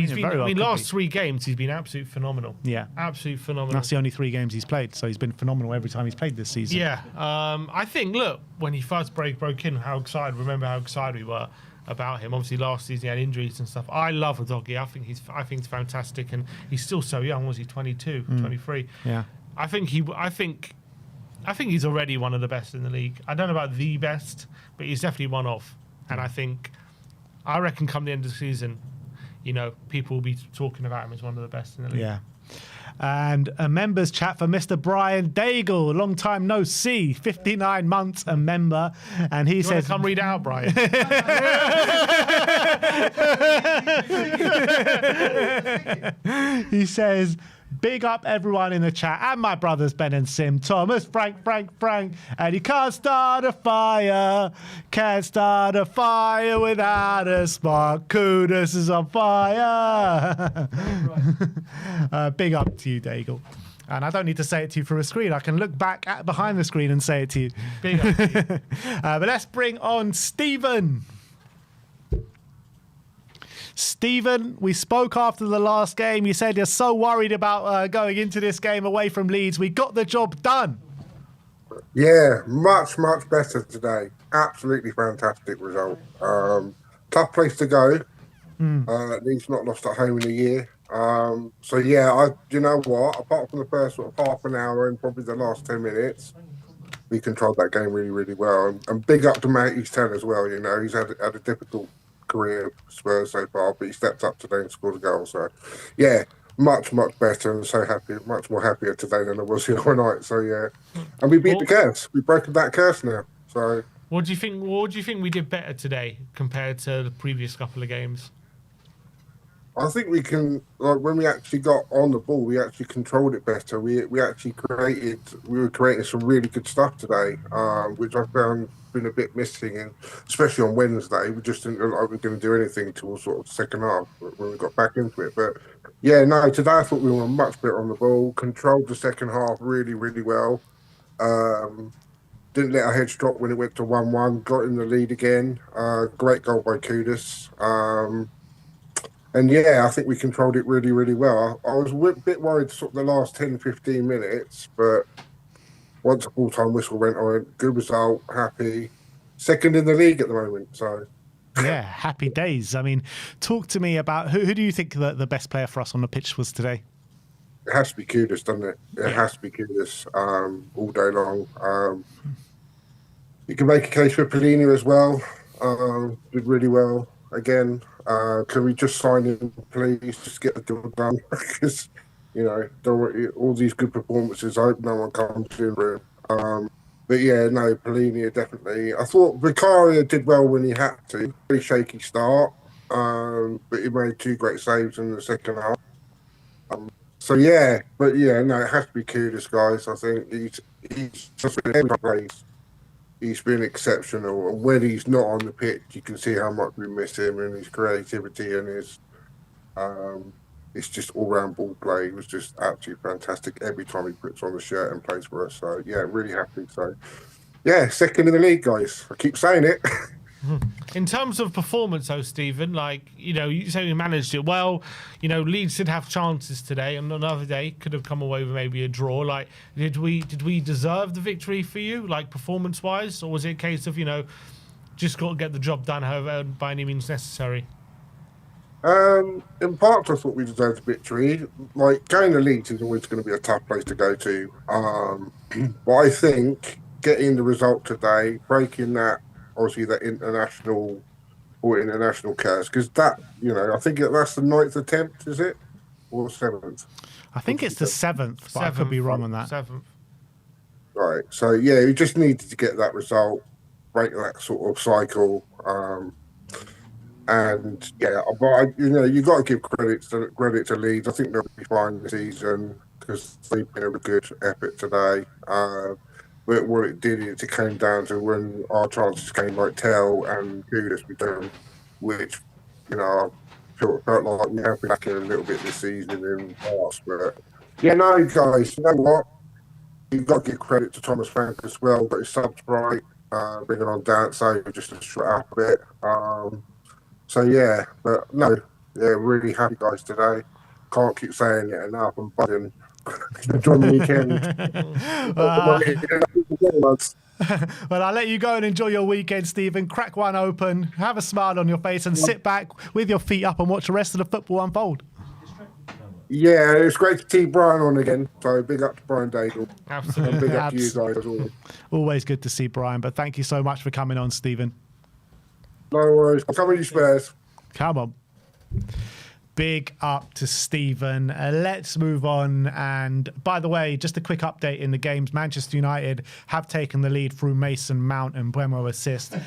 last 3 games, he's been absolutely phenomenal. Yeah. Absolutely phenomenal. That's the only 3 games he's played, so he's been phenomenal every time he's played this season. Yeah. I think, look, when he first broke in, remember how excited we were about him. Obviously, last season he had injuries and stuff. I love Udogie. I think he's fantastic, and he's still so young. Was he 22, 23? Yeah. I think he's already one of the best in the league. I don't know about the best, but he's definitely one of. And I reckon come the end of the season, you know, people will be talking about him as one of the best in the league. Yeah. And a members chat for Mr. Brian Daigle, long time no see, 59 months a member, and he says, "Come read out, Brian." He says, big up everyone in the chat and my brothers Ben and Sim, Thomas, Frank, and you can't start a fire without a spark. Kudus is on fire. Big up to you, Daigle. And I don't need to say it to you through a screen. I can look back at behind the screen and say it to you. Big up to you. But let's bring on Stephen. Stephen, we spoke after the last game. You said you're so worried about going into this game away from Leeds. We got the job done. Yeah, much better today. Absolutely fantastic result. Tough place to go. Leeds not lost at home in a year. So yeah, you know what? Apart from the first sort of half an hour and probably the last 10 minutes, we controlled that game really well. And big up to Mate East 10 as well. You know, he's had a difficult career at Spurs so far, but he stepped up today and scored a goal. So yeah, much better, and so happy, much more happier today than I was the other night. So yeah, and we beat the curse. We've broken that curse now. So what do you think we did better today compared to the previous couple of games? I think we can, like, when we actually got on the ball, we actually controlled it better. We were creating some really good stuff today, which I found been a bit missing, and especially on Wednesday, we just didn't look like we were going to do anything till sort of the second half when we got back into it. But yeah, no, today I thought we were much better on the ball, controlled the second half really well. Didn't let our heads drop when it went to 1-1, got in the lead again. Great goal by Kudus. And yeah, I think we controlled it really well. I was a bit worried sort of the last 10-15 minutes, but once the full-time whistle went on, good result, happy. Second in the league at the moment, so. Yeah, happy days. I mean, talk to me about who do you think the best player for us on the pitch was today? It has to be Kudus, doesn't it? It has to be Kudus all day long. You can make a case for Palhinha as well. Did really well again. Can we just sign him, please? Just get the job done. Because, you know, all these good performances, I hope no one comes in for him. But yeah, no, Palhinha definitely. I thought Vicario did well when he had to. Very shaky start, but he made 2 great saves in the second half. So yeah, but yeah, no, it has to be Kudus, guys. I think he's just been every place. He's been exceptional, and when he's not on the pitch, you can see how much we miss him and his creativity and his it's just all-round ball play. He was just absolutely fantastic every time he puts on the shirt and plays for us. So yeah, really happy. So yeah, second in the league, guys. I keep saying it. In terms of performance, though, Stephen, like, you know, you say we managed it well. You know, Leeds did have chances today, and another day could have come away with maybe a draw. Like, did we deserve the victory for you, like performance-wise, or was it a case of, you know, just got to get the job done, however, by any means necessary? In part, I thought we deserved a victory. Like, going to Leeds is always going to be a tough place to go to. But I think getting the result today, breaking that, obviously, that international curse, because that, you know, I think that's the 9th attempt, is it? Or 7th? I think it's the 7th, but I could be wrong on that. 7th. Right. So, yeah, we just needed to get that result, break that sort of cycle. And, yeah, but, you know, you got to give credit to Leeds. I think they'll be fine this season because they've been a good effort today. But what it did is it came down to when our chances came, like Tell and Kudus returned, which, you know, I felt like we have been lacking a little bit this season in parts. But yeah, no, guys, you know what? You've got to give credit to Thomas Frank as well. Got his subs right, bringing on Dance just to shut up a bit. So yeah, but no, yeah, really happy guys today. Can't keep saying it enough. I'm buzzing. Enjoy the weekend. Well, I'll let you go and enjoy your weekend, Stephen. Crack one open, have a smile on your face, and sit back with your feet up and watch the rest of the football unfold. Yeah, it's great to see Brian on again. So big up to Brian Daigle. Absolutely. And big up to you guys as always. Always good to see Brian, but thank you so much for coming on, Stephen. No worries. Come on, you Spurs. Come on. Big up to Stephen. Let's move on. And by the way, just a quick update in the games. Manchester United have taken the lead through Mason Mount and Buemo assist.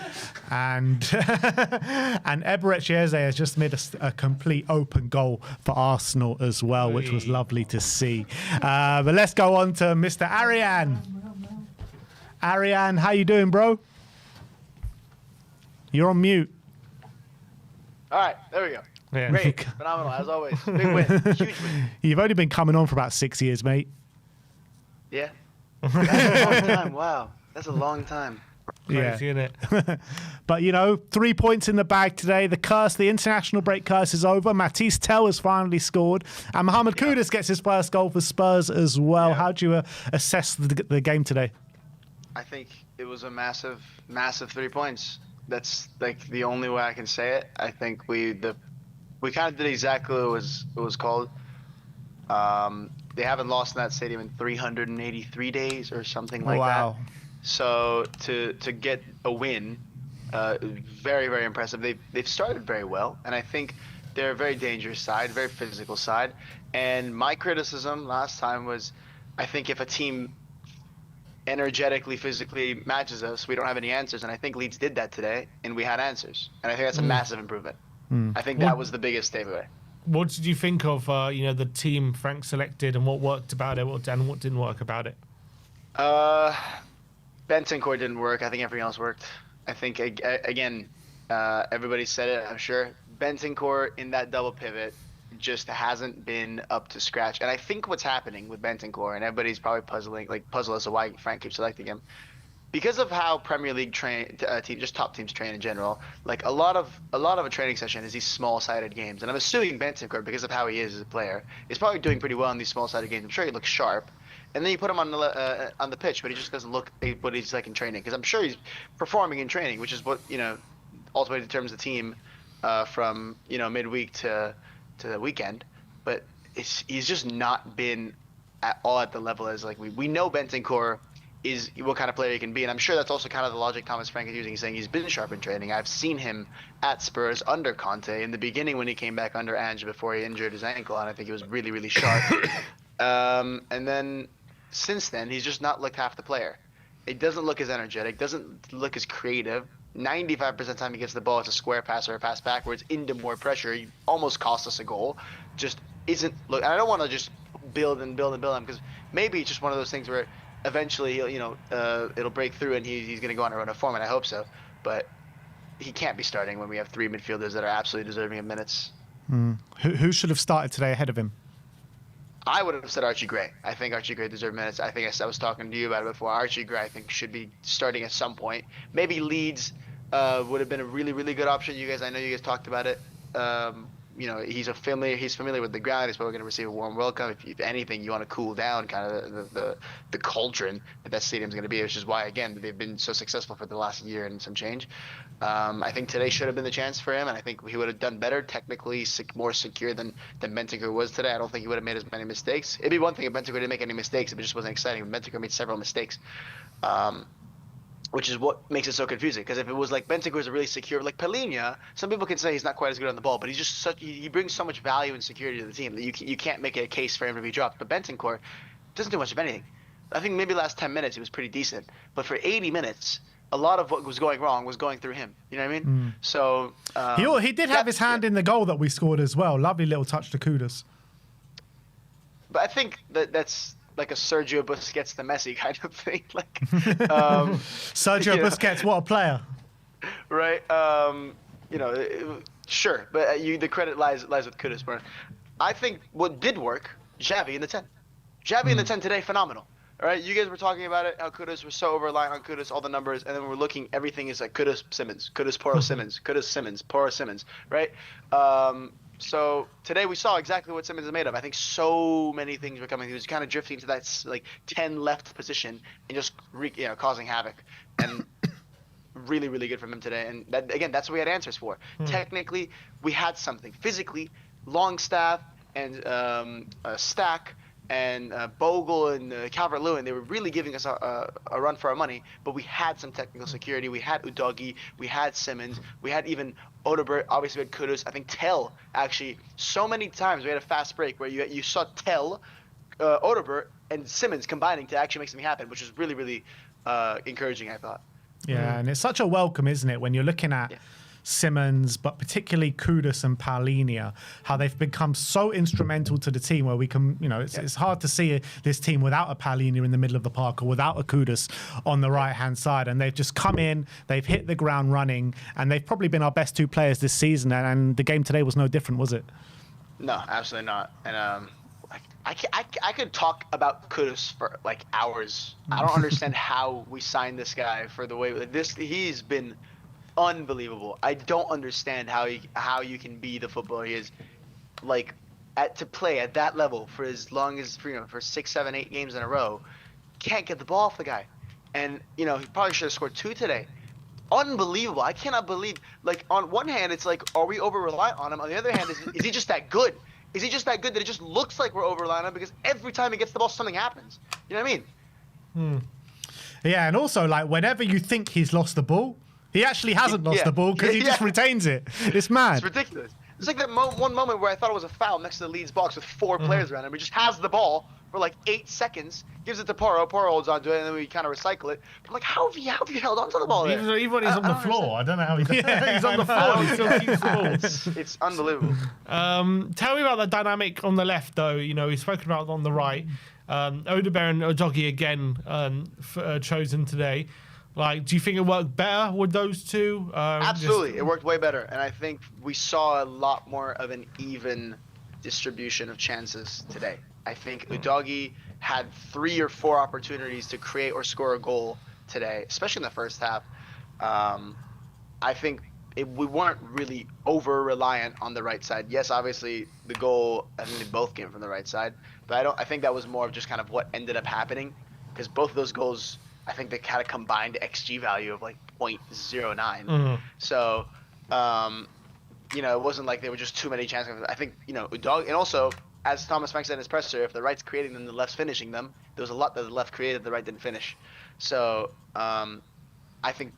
And Eberechi Eze has just made a complete open goal for Arsenal as well, which was lovely to see. But let's go on to Mr. Arian. Arian, how you doing, bro? You're on mute. All right, there we go. Yeah. Great, phenomenal, as always. Big win, huge win. You've only been coming on for about 6 years, mate. Yeah. That's a long time, wow. That's a long time. Crazy, innit? But, you know, 3 points in the bag today. The international break curse is over. Matisse Tell has finally scored. And Mohammed Kudus gets his first goal for Spurs as well. How do you assess the game today? I think it was a massive, massive 3 points. That's like the only way I can say it. I think we kind of did exactly what it was called. They haven't lost in that stadium in 383 days or something like that. So to get a win, very, very impressive. They've started very well, and I think they're a very dangerous side, very physical side. And my criticism last time was, I think if a team energetically, physically matches us, we don't have any answers. And I think Leeds did that today, and we had answers. And I think that's a massive improvement. I think that was the biggest takeaway. What did you think of the team Frank selected, and what worked about it, and what didn't work about it? Bentancur didn't work. I think everything else worked. I think, again, everybody said it, I'm sure. Bentancur in that double pivot just hasn't been up to scratch. And I think what's happening with Bentancur, and everybody's probably puzzled as to why Frank keeps selecting him, because of how Premier League just top teams train in general. Like a lot of a training session is these small-sided games, and I'm assuming Bentancur, because of how he is as a player, is probably doing pretty well in these small-sided games. I'm sure he looks sharp, and then you put him on the pitch, but he just doesn't look what he's like in training. Because I'm sure he's performing in training, which is what ultimately determines the team from midweek to the weekend. But he's just not been at all at the level as we know Bentancur is what kind of player he can be, and I'm sure that's also kind of the logic Thomas Frank is using. He's saying he's been sharp in training. I've seen him at Spurs under Conte in the beginning when he came back under Ange before he injured his ankle, and I think he was really, really sharp. And then since then, he's just not looked half the player. It doesn't look as energetic, doesn't look as creative. 95% of the time he gets the ball, it's a square pass or a pass backwards into more pressure. He almost cost us a goal. Just isn't look. And I don't want to just build him because maybe it's just one of those things where eventually he'll, it'll break through and he's going to go on a run of form, and I hope so. But he can't be starting when we have three midfielders that are absolutely deserving of minutes. Who should have started today ahead of him? I would have said Archie Gray. I think Archie Gray deserved minutes. I think I was talking to you about it before. Archie Gray, I think, should be starting at some point. Maybe Leeds would have been a really, really good option. I know you guys talked about it. He's familiar with the ground. He's probably going to receive a warm welcome. If anything, you want to cool down kind of the cauldron that stadium's going to be, which is why, again, they've been so successful for the last year and some change. I think today should have been the chance for him, and I think he would have done better, technically more secure than Bentancur was today. I don't think he would have made as many mistakes. It'd be one thing if Bentancur didn't make any mistakes, if it just wasn't exciting. Bentancur made several mistakes. Which is what makes it so confusing. Because if it was like Bentancur is a really secure, like Palhinha, some people can say he's not quite as good on the ball, but he's just he brings so much value and security to the team that you can't make it a case for him to be dropped. But Bentancur doesn't do much of anything. I think maybe last 10 minutes he was pretty decent, but for 80 minutes, a lot of what was going wrong was going through him. You know what I mean? So he did have his hand in the goal that we scored as well. Lovely little touch to Kudus. But I think that's like a Sergio Busquets to Messi kind of thing. Sergio Busquets, what a player. Right. Sure. But the credit lies with Kudus. I think what did work, Xavi in the 10. Xavi in the 10 today, phenomenal. All right. You guys were talking about it, how Kudus was so over-reliant on Kudus, all the numbers, and then we're looking, everything is like Kudus, Simmons, Kudus, Porro, Simmons, Kudus, Simmons, Porro, Simmons, right? So today we saw exactly what Simmons is made of. I think so many things were coming. He was kind of drifting to that 10 left position and just causing havoc. And really, really good from him today. And that's what we had answers for. Technically, we had something. Physically, Longstaff and Stack and Bogle and Calvert-Lewin, they were really giving us a run for our money. But we had some technical security. We had Udogie. We had Simmons. We had even Odobert. Obviously, we had Kudus. I think Tell, actually, so many times we had a fast break where you saw Tell, Odobert, and Simmons combining to actually make something happen, which was really, really encouraging, I thought. Yeah, and it's such a welcome, isn't it, when you're looking at Simmons, but particularly Kudus and Palhinha, how they've become so instrumental to the team where we can, it's hard to see this team without a Palhinha in the middle of the park or without a Kudus on the right-hand side. And they've just come in, they've hit the ground running, and they've probably been our best two players this season. And the game today was no different, was it? No, absolutely not. And I could talk about Kudus for like hours. I don't understand how we signed this guy for the way this. He's been unbelievable. I don't understand how you can be the footballer he is, like to play at that level for as long as for 6, 7, 8 games in a row. Can't get the ball off the guy, and he probably should have scored 2 today. Unbelievable. I cannot believe. Like on one hand, it's like, are we over reliant on him? On the other hand, is he just that good? Is he just that good that it just looks like we're over reliant on him because every time he gets the ball, something happens? You know what I mean? Yeah, and also like whenever you think he's lost the ball, he actually hasn't lost the ball because he just retains it. It's mad. It's ridiculous. It's like that one moment where I thought it was a foul next to the Leeds box with 4 players around him. He just has the ball for like 8 seconds, gives it to Porro. Porro holds onto it, and then we kind of recycle it. But I'm like, how have you held onto the ball there? Even when he's on the floor, I don't know how he's on the floor. He still keeps the ball. It's unbelievable. Tell me about the dynamic on the left, though. We've spoken about on the right. Odobert and Udogie again chosen today. Like, do you think it worked better with those two? Absolutely, it worked way better, and I think we saw a lot more of an even distribution of chances today. I think Udogie had 3 or 4 opportunities to create or score a goal today, especially in the first half. I think we weren't really over-reliant on the right side. Yes, obviously the goal, I think they both came from the right side, but I think that was more of just kind of what ended up happening, because both of those goals, I think they had a combined XG value of like 0.09. So, it wasn't like there were just too many chances. I think, Udogie, and also, as Thomas Frank said in his presser, if the right's creating them, the left's finishing them. There was a lot that the left created, the right didn't finish. So, I think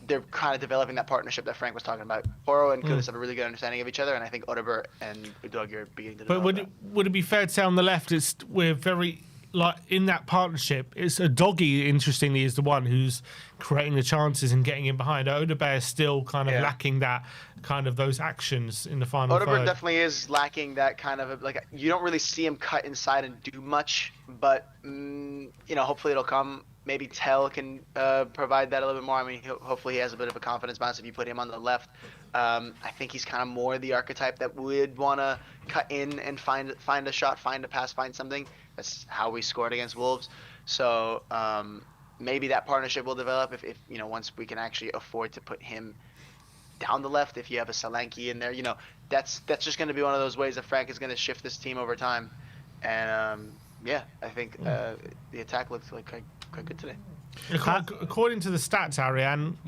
they're kind of developing that partnership that Frank was talking about. Porro and Kudus have a really good understanding of each other, and I think Odobert and Udogie are beginning to develop that. Would it be fair to say on the left, we're very... like in that partnership, it's Udogie, interestingly, is the one who's creating the chances and getting in behind. Odobert is still kind of lacking that kind of those actions in the final Odobert third. definitely is lacking that kind of like, you don't really see him cut inside and do much, but hopefully it'll come. Maybe Tell can provide that a little bit more. I mean, hopefully he has a bit of a confidence bounce if you put him on the left. I think he's kind of more the archetype that would want to cut in and find a shot, find a pass, find something. That's how we scored against Wolves. So maybe that partnership will develop if once we can actually afford to put him down the left. If you have a Solanke in there, that's just going to be one of those ways that Frank is going to shift this team over time. And I think the attack looks like quite good today. According to the stats, Arian,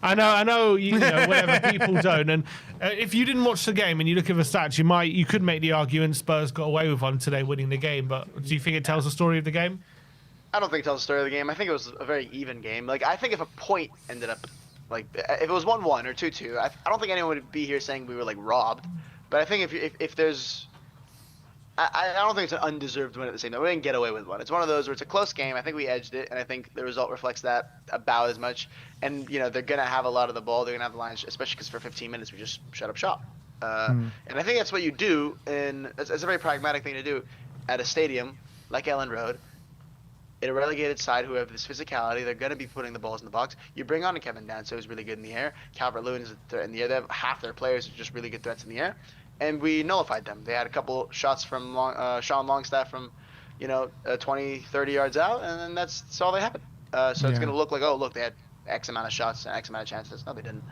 I know, whatever people don't. And if you didn't watch the game and you look at the stats, you could make the argument Spurs got away with one today, winning the game. But do you think it tells the story of the game? I don't think it tells the story of the game. I think it was a very even game. Like, I think if a point ended up, like, if it was 1-1 or 2-2, I don't think anyone would be here saying we were like robbed. But I think if there's I don't think it's an undeserved win at the same time. We didn't get away with one. It's one of those where it's a close game. I think we edged it, and I think the result reflects that about as much. And, they're going to have a lot of the ball. They're going to have the line, especially because for 15 minutes we just shut up shop. And I think that's what you do, and it's a very pragmatic thing to do at a stadium like Ellen Road. In a relegated side who have this physicality, they're going to be putting the balls in the box. You bring on a Kevin Danso, who's really good in the air. Calvert-Lewin is a threat in the air. They have half their players are just really good threats in the air. And we nullified them. They had a couple shots from Sean Longstaff from, 20, 30 yards out, and then that's all they had. So it's going to look like, oh, look, they had X amount of shots and X amount of chances. No, they didn't.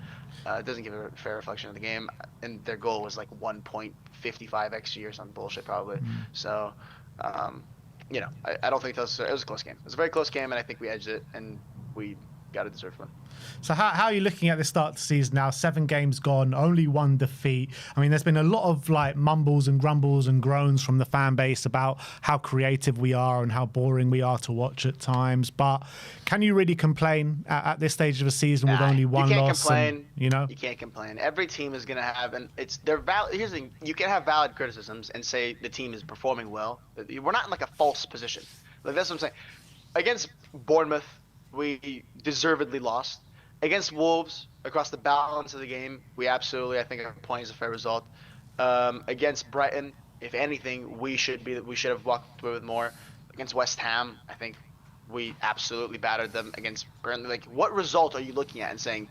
It doesn't give a fair reflection of the game. And their goal was like 1.55 XG or some bullshit probably. So, I don't think it was a close game. It was a very close game, and I think we edged it, and we got a deserved win. So how are you looking at the start of the season now? 7 games gone, only 1 defeat. I mean, there's been a lot of like mumbles and grumbles and groans from the fan base about how creative we are and how boring we are to watch at times. But can you really complain at this stage of a season with only 1 loss? You can't loss? complain. And, you know, you can't complain. Every team is gonna have, and they're valid. Here's the thing: you can have valid criticisms and say the team is performing well. We're not in like a false position. Like that's what I'm saying. Against Bournemouth, we deservedly lost. Against Wolves, across the balance of the game, we absolutely, I think, a point is a fair result. Against Brighton, if anything, we should have walked away with more. Against West Ham, I think we absolutely battered them. Against Burnley, like, what result are you looking at and saying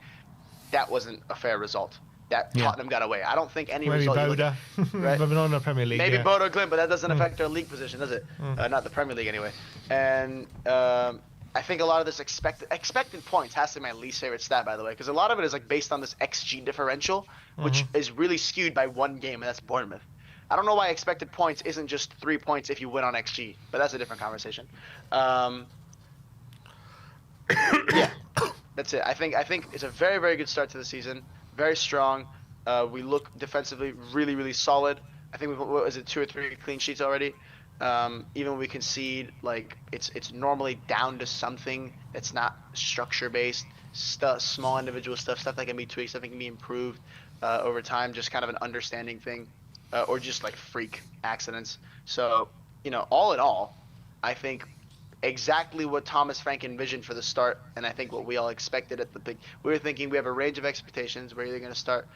that wasn't a fair result? That Tottenham got away. I don't think any maybe result. Boda, right? but not in the Premier League. Maybe Bodo Glimt, but that doesn't affect our league position, does it? Not the Premier League anyway. And I think a lot of this expected points has to be my least favorite stat, by the way, because a lot of it is like based on this XG differential, which is really skewed by 1 game, and that's Bournemouth. I don't know why expected points isn't just 3 points if you win on XG, but that's a different conversation. Yeah, that's it. I think it's a very, very good start to the season. Very strong. We look defensively really, really solid. I think what was it, 2 or 3 clean sheets already. Even when we concede, like it's normally down to something that's not structure based stuff, small individual stuff that can be tweaked, stuff that can be improved over time, just kind of an understanding thing, or just like freak accidents. So, you know, all in all, I think exactly what Thomas Frank envisioned for the start, and I think what we all expected at the big. We were thinking we have a range of expectations. We're either going to start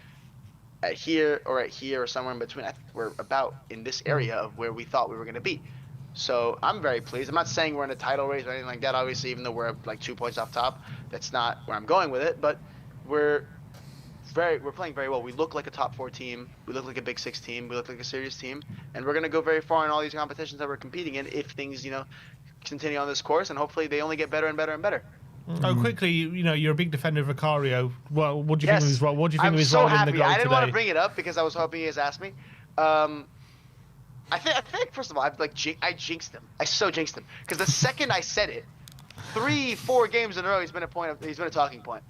at here or somewhere in between. I think we're about in this area of where we thought we were going to be. So I'm very pleased. I'm not saying we're in a title race or anything like that, obviously, even though we're like 2 points off top. That's not where I'm going with it, but we're playing very well. We look like a top 4 team. We look like a Big 6 team. We look like a serious team, and we're going to go very far in all these competitions that we're competing in if things, you know, continue on this course, and hopefully they only get better and better and better. Oh, quickly, you know, you're a big defender of Vicario. Well, what do you think of his role? What do you think of his role in the goal today? I didn't want to bring it up because I was hoping he has asked me. I think first of all, I jinxed him. I so jinxed him because the second I said it, 3-4 games in a row, he's been a talking point.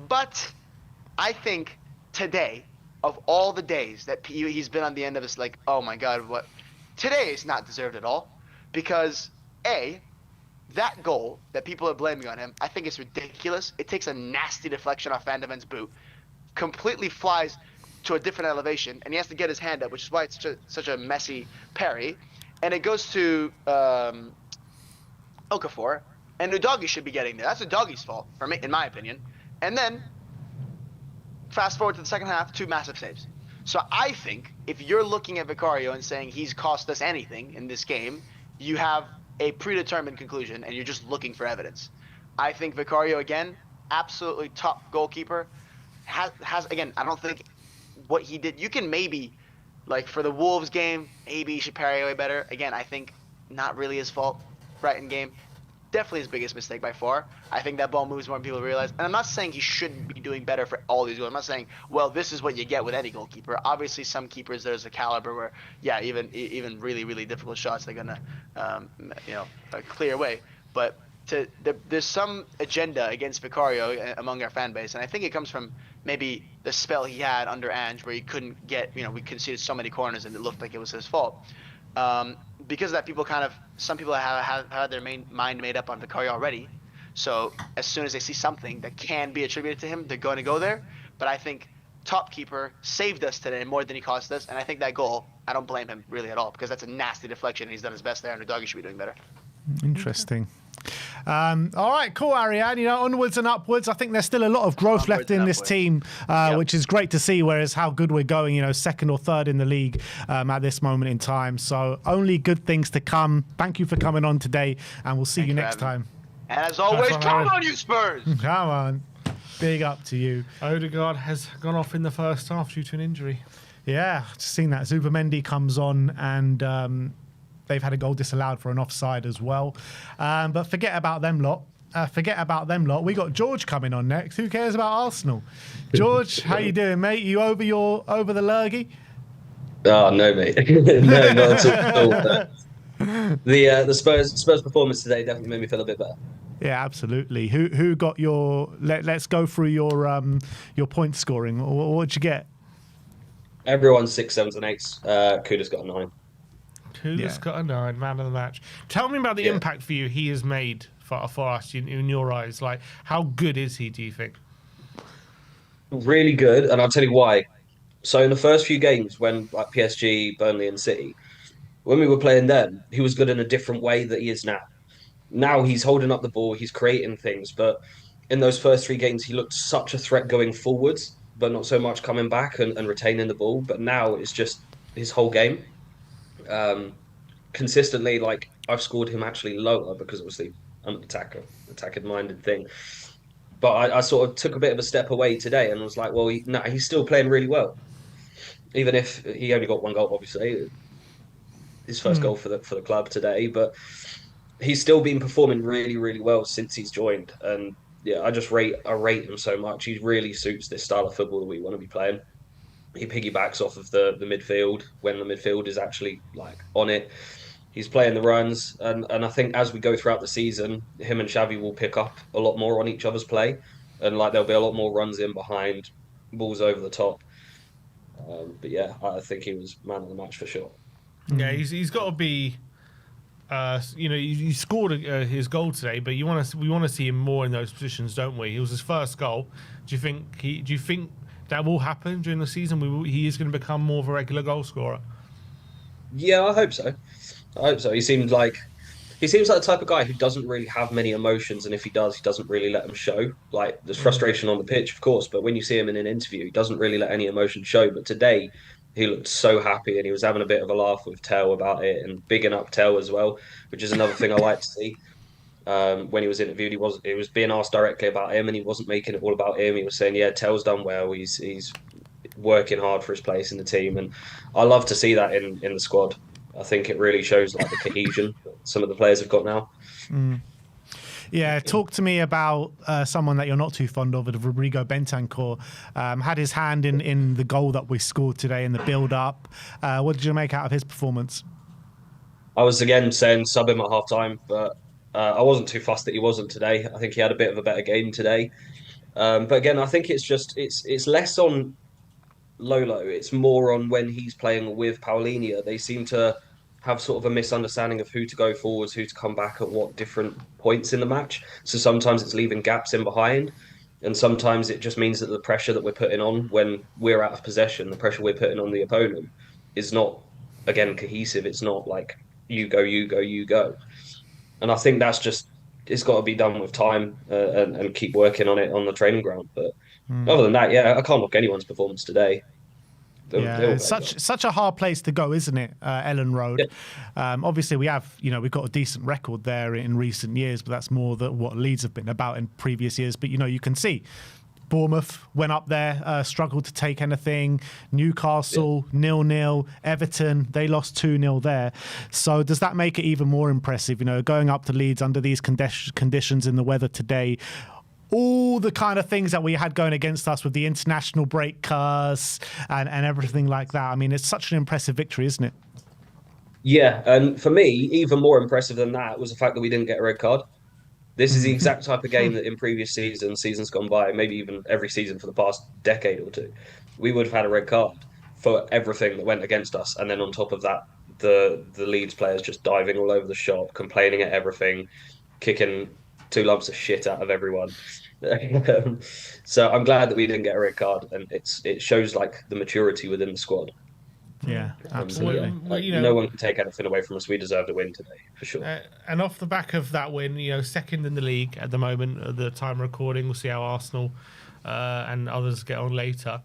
But I think today, of all the days that he's been on the end of this, like, oh my God, what? Today is not deserved at all, because that goal that people are blaming on him, I think it's ridiculous. It takes a nasty deflection off Van de Ven's boot, completely flies to a different elevation, and he has to get his hand up, which is why it's such a messy parry. And it goes to Okafor, and Udogie should be getting there. That's Udogie's fault, for me, in my opinion. And then, fast forward to the second half, 2 massive saves. So I think if you're looking at Vicario and saying he's cost us anything in this game, you have a predetermined conclusion, and you're just looking for evidence. I think Vicario, again, absolutely top goalkeeper. Has again, I don't think what he did. You can maybe, like for the Wolves game, maybe he should parry away better. Again, I think not really his fault. Brighton game, definitely his biggest mistake by far. I think that ball moves more than people realize. And I'm not saying he shouldn't be doing better for all these goals. I'm not saying, well, this is what you get with any goalkeeper. Obviously, some keepers, there's a caliber where, yeah, even really, really difficult shots, they're gonna, clear away. But there's some agenda against Vicario among our fan base, and I think it comes from maybe the spell he had under Ange, where he couldn't get, we conceded so many corners and it looked like it was his fault. Because of that, some people have had their mind made up on Vicario already. So as soon as they see something that can be attributed to him, they're going to go there. But I think top keeper saved us today more than he cost us. And I think that goal, I don't blame him really at all, because that's a nasty deflection. He's done his best there, and Udogie should be doing better. Interesting. All right, cool, Arian. Onwards and upwards. I think there's still a lot of growth left in this team, which is great to see. Whereas how good we're going, second or third in the league at this moment in time. So only good things to come. Thank you for coming on today, and we'll see you next time. And as always, come on, you Spurs! Come on. Big up to you. Odegaard has gone off in the first half due to an injury. Yeah, just seen that. Zubimendi comes on, and they've had a goal disallowed for an offside as well. But forget about them lot. We got George coming on next. Who cares about Arsenal? George, how you doing, mate? You over the lurgy? Oh no, mate. No, not at all. The Spurs performance today definitely made me feel a bit better. Yeah, absolutely. Who got your? Let's go through your point scoring. What'd you get? Everyone's 6, 7s, and 8s. Kudus got a 9. Kudus got a 9, man of the match. Tell me about the impact for you he has made for us in your eyes. Like, how good is he, do you think? Really good, and I'll tell you why. So in the first few games, when like PSG, Burnley, and City, when we were playing them, he was good in a different way that he is now. Now he's holding up the ball, he's creating things, but in those first 3 games, he looked such a threat going forwards, but not so much coming back and retaining the ball. But now it's just his whole game. Consistently, like I've scored him actually lower because obviously I'm an attacking minded thing. But I sort of took a bit of a step away today and was like, well, he's still playing really well, even if he only got 1 goal, obviously his first goal for the club today. But he's still been performing really, really well since he's joined. And yeah, I rate him so much. He really suits this style of football that we want to be playing. He piggybacks off of the midfield when the midfield is actually like on it. He's playing the runs, and I think as we go throughout the season, him and Xavi will pick up a lot more on each other's play, and like there'll be a lot more runs in behind, balls over the top. But yeah, I think he was man of the match for sure. Yeah, he's got to be. He scored his goal today, but we want to see him more in those positions, don't we? It was his first goal. Do you think that will happen during the season? He is going to become more of a regular goal scorer. Yeah, I hope so. He seems like the type of guy who doesn't really have many emotions, and if he does, he doesn't really let them show. Like there's frustration on the pitch, of course, but when you see him in an interview, he doesn't really let any emotion show. But today, he looked so happy, and he was having a bit of a laugh with Tell about it, and bigging up Tell as well, which is another thing I like to see. When he was interviewed, he was being asked directly about him, and he wasn't making it all about him. He was saying, "Yeah, Tell's done well. He's working hard for his place in the team," and I love to see that in the squad. I think it really shows like the cohesion some of the players have got now. Yeah, talk to me about someone that you're not too fond of, Rodrigo Bentancur. Had his hand in the goal that we scored today in the build-up. What did you make out of his performance? I was again saying sub him at half time, but I wasn't too fussed that he wasn't today. I think he had a bit of a better game today. But again, I think it's less on Lolo. It's more on when he's playing with Palhinha. They seem to have sort of a misunderstanding of who to go forwards, who to come back at what different points in the match. So sometimes it's leaving gaps in behind, and sometimes it just means that the pressure that we're putting on when we're out of possession, the pressure we're putting on the opponent is not, again, cohesive. It's not like you go, you go, you go. And I think it's got to be done with time and keep working on it on the training ground. But other than that, yeah, I can't knock anyone's performance today. It's such a hard place to go, isn't it, Ellen Road? Yeah. Obviously, we've got a decent record there in recent years, but that's more what Leeds have been about in previous years. But you can see Bournemouth went up there, struggled to take anything. Newcastle 0-0. Everton, they lost 2-0 there. So does that make it even more impressive? Going up to Leeds under these conditions in the weather today. All the kind of things that we had going against us with the international break curse and everything like that. I mean, it's such an impressive victory, isn't it? Yeah, and for me, even more impressive than that was the fact that we didn't get a red card. This is the exact type of game that in previous seasons gone by, maybe even every season for the past decade or two, we would have had a red card for everything that went against us. And then on top of that, the Leeds players just diving all over the shop, complaining at everything, kicking 2 lumps of shit out of everyone. So I'm glad that we didn't get a red card, and it shows like the maturity within the squad. Yeah, absolutely. No one can take anything away from us. We deserved a win today, for sure. And off the back of that win, second in the league at the moment, at the time of recording, we'll see how Arsenal and others get on later.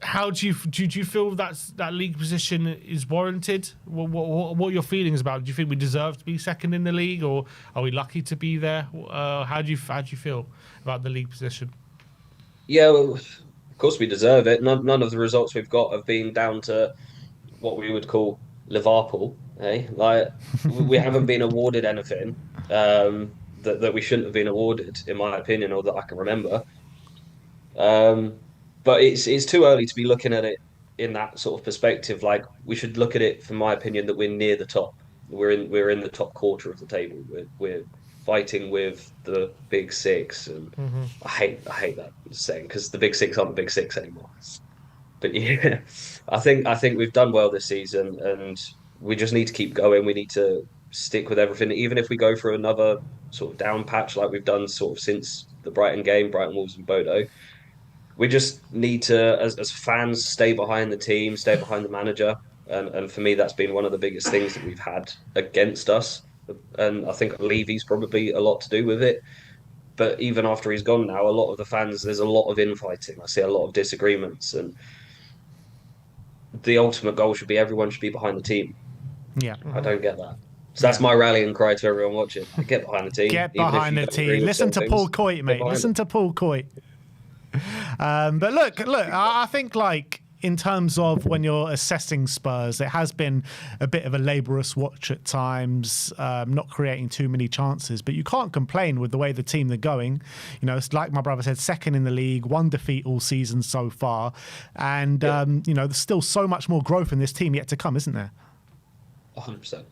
How do you feel that league position is warranted? What are your feelings about it? Do you think we deserve to be second in the league, or are we lucky to be there? How do you feel about the league position? Yeah, well, of course we deserve it. None of the results we've got have been down to what we would call Liverpool. Like we haven't been awarded anything that we shouldn't have been awarded, in my opinion, or that I can remember. But it's too early to be looking at it in that sort of perspective. Like we should look at it, from my opinion, that we're near the top. We're in the top quarter of the table. We're fighting with the big six, and I hate that saying because the big six aren't the big six anymore. But yeah, I think we've done well this season, and we just need to keep going. We need to stick with everything, even if we go through another sort of down patch like we've done sort of since the Brighton game, Brighton, Wolves, and Bodo. We just need to, as fans, stay behind the team, stay behind the manager, and for me, that's been one of the biggest things that we've had against us. And I think Levy's probably a lot to do with it. But even after he's gone now, a lot of the fans, there's a lot of infighting. I see a lot of disagreements, and the ultimate goal should be everyone should be behind the team. Yeah. I don't get that. So that's my rallying cry to everyone watching. Get behind the team. Get behind the team. Listen to Paul Coit, mate. Listen to Paul Coit. But look, I think like in terms of when you're assessing Spurs, it has been a bit of a laborious watch at times, not creating too many chances. But you can't complain with the way the team are going. You know, it's like my brother said, second in the league, 1 defeat all season so far. And, you know, there's still so much more growth in this team yet to come, isn't there? 100%.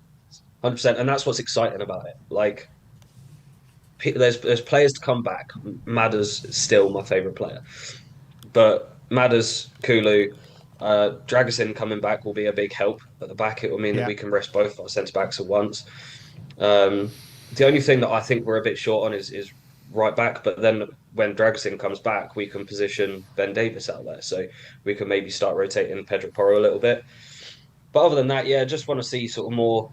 100%. And that's what's exciting about it. Like, there's players to come back. Madder's still my favourite player. But Madders, Kulu, Dragusin coming back will be a big help at the back. It will mean that we can rest both our centre-backs at once. The only thing that I think we're a bit short on is right back. But then when Dragusin comes back, we can position Ben Davis out there. So we can maybe start rotating Pedro Porro a little bit. But other than that, yeah, just want to see sort of more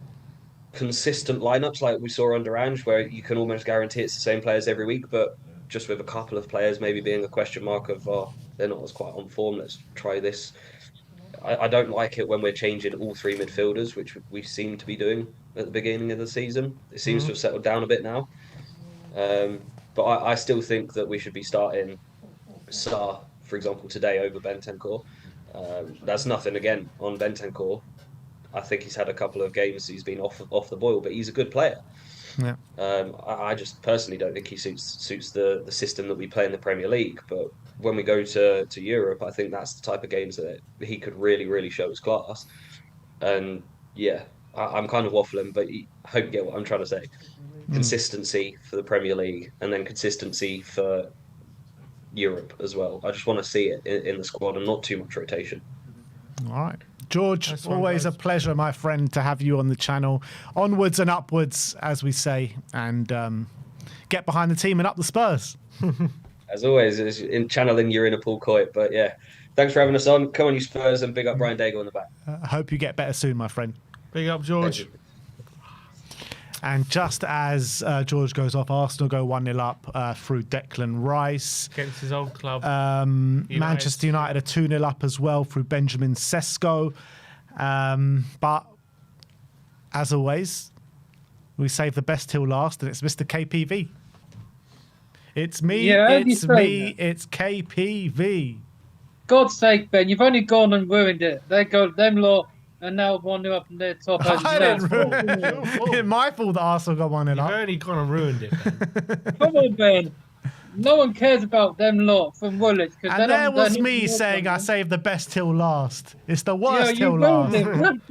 consistent lineups like we saw under Ange, where you can almost guarantee it's the same players every week, but just with a couple of players maybe being a question mark of, they're not as quite on form, let's try this. I don't like it when we're changing all 3 midfielders, which we seem to be doing at the beginning of the season. It seems to have settled down a bit now. But I still think that we should be starting Sarr, for example, today over Bentancur. That's nothing, again, on Bentancur. I think he's had a couple of games he's been off the boil, but he's a good player. Yeah. I just personally don't think he suits the system that we play in the Premier League. But when we go to Europe, I think that's the type of games that he could really, really show his class. And yeah, I'm kind of waffling, but I hope you get what I'm trying to say. Consistency for the Premier League, and then consistency for Europe as well. I just want to see it in the squad and not too much rotation. All right. George, always a pleasure, my friend, to have you on the channel. Onwards and upwards, as we say, and get behind the team and up the Spurs. As always, in channeling your inner Paul Coit. But yeah, thanks for having us on. Come on, you Spurs, and big up Brian Daigle on the back. I hope you get better soon, my friend. Big up, George. And just as George goes off, Arsenal go 1-0 up through Declan Rice. Against his old club. Manchester United are 2-0 up as well through Benjamin Sesko. But as always, we save the best till last, and it's Mr. KPV. It's me, it's me, it's KPV. God's sake, Ben, you've only gone and ruined it. There go them lot. And now 1-0 up in their top. I didn't ruin it. It's my fault that Arsenal got 1-0 up. You've only gone and ruined it, Ben. Come on, Ben. No one cares about them lot from Woolwich. And there was me saying I saved the best till last. It's the worst till last. I'm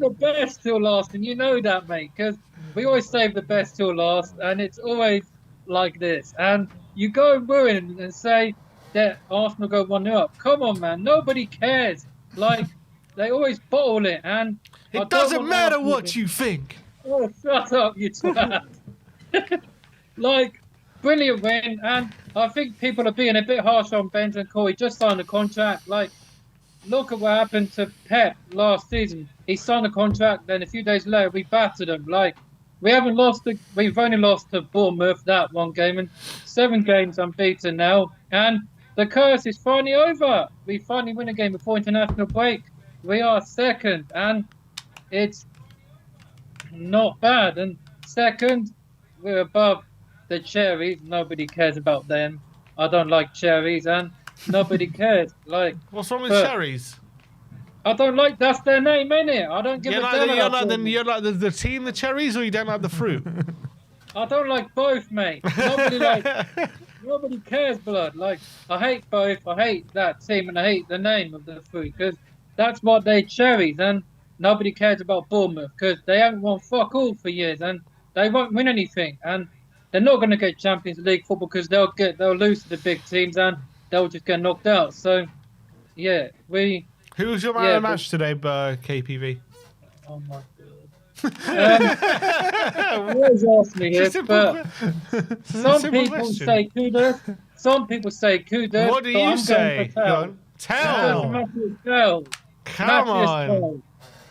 the best till last, and you know that, mate, because we always save the best till last, and it's always like this. And you go and ruin and say that Arsenal go 1-0 up. Come on, man. Nobody cares. Like... They always bottle it, and it doesn't matter what you think. Oh, shut up, you twat! Like, brilliant win, and I think people are being a bit harsh on Bentancur. He just signed a contract. Like, look at what happened to Pep last season. He signed a contract, then a few days later we battered him. Like, we've only lost to Bournemouth that one game, and 7 games unbeaten now, and the curse is finally over. We finally win a game before international break. We are second, and it's not bad. And second, we're above the Cherries. Nobody cares about them. I don't like Cherries, and nobody cares. Like, what's wrong with Cherries? I don't like. That's their name, innit? I don't give a damn. You like the team, the Cherries, or you don't like the fruit? I don't like both, mate. Nobody cares, blood. Like, I hate both. I hate that team, and I hate the name of the fruit because. That's what they Cherries, and nobody cares about Bournemouth because they haven't won fuck all for years, and they won't win anything, and they're not going to get Champions League football because they'll lose to the big teams and they'll just get knocked out. So yeah, Who was your man of the match today, KPV? Oh my god. Always ask me here, but some people say Kudus. Some people say Kudus. What do you say? Tell. Come on.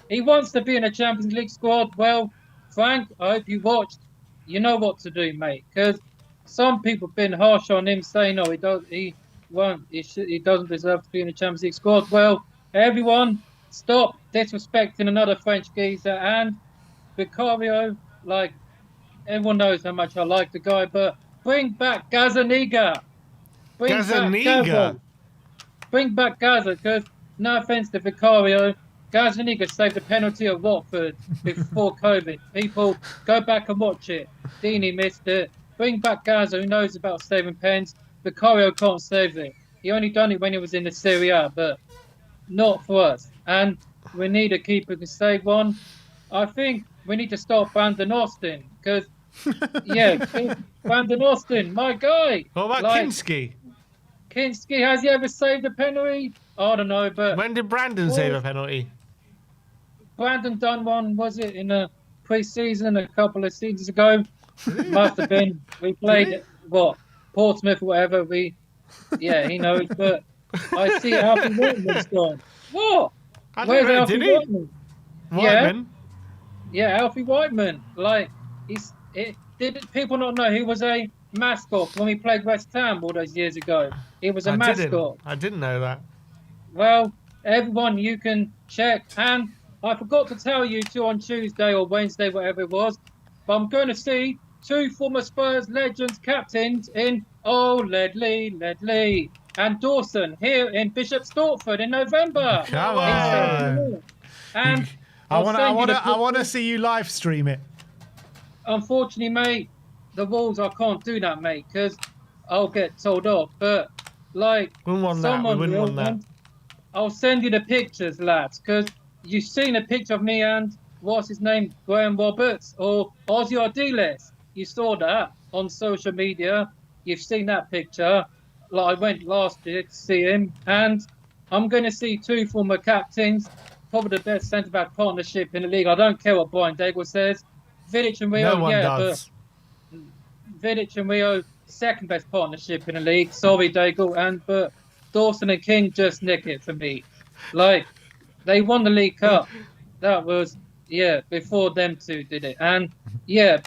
He wants to be in a Champions League squad. Well, Frank, I hope you watched. You know what to do, mate. Because some people have been harsh on him, saying, "No, he doesn't deserve to be in a Champions League squad." Well, everyone, stop disrespecting another French geezer and Vicario. Like, everyone knows how much I like the guy, but bring back Gazaniga. Bring back Gaza, because no offense to Vicario, Gazaniga saved a penalty at Watford before COVID. People, go back and watch it. Dini missed it. Bring back Gaza, who knows about saving pens. Vicario can't save it. He only done it when he was in the Serie A, but not for us. And we need a keeper to save one. I think we need to start Brandon Austin, because, yeah, Brandon Austin, my guy. What about Kinski? Kinski, has he ever saved a penalty? I don't know, but... When did Brandon save a penalty? Brandon done one, was it in a pre-season a couple of seasons ago? Must have been. We played, Portsmouth or whatever. Yeah, he knows, but I see Alfie Whiteman's gone. What? Where's Alfie Whiteman? Whiteman? Yeah, Alfie Whiteman. Like, did people not know he was a mascot when we played West Ham all those years ago? He was a mascot. I didn't know that. Well, everyone, you can check. And I forgot to tell you two on Tuesday or Wednesday, whatever it was, but I'm going to see two former Spurs legends captains in Ledley and Dawson here in Bishop Stortford in November. Come on. And I want to see you live stream it. Unfortunately, mate, the Wolves, I can't do that, mate, because I'll get told off. But like, we wouldn't want that. I'll send you the pictures, lads, because you've seen a picture of me and what's his name, Graham Roberts or Ozzy Ardiles. You saw that on social media. You've seen that picture. Like, I went last year to see him, and I'm going to see two former captains, probably the best centre-back partnership in the league. I don't care what Brian Daigle says. Vidic and Rio, does. But Vidic and Rio, second best partnership in the league. Sorry, Daigle, but Dawson and King just nick it for me. Like, they won the League Cup. That was, before them two did it. And,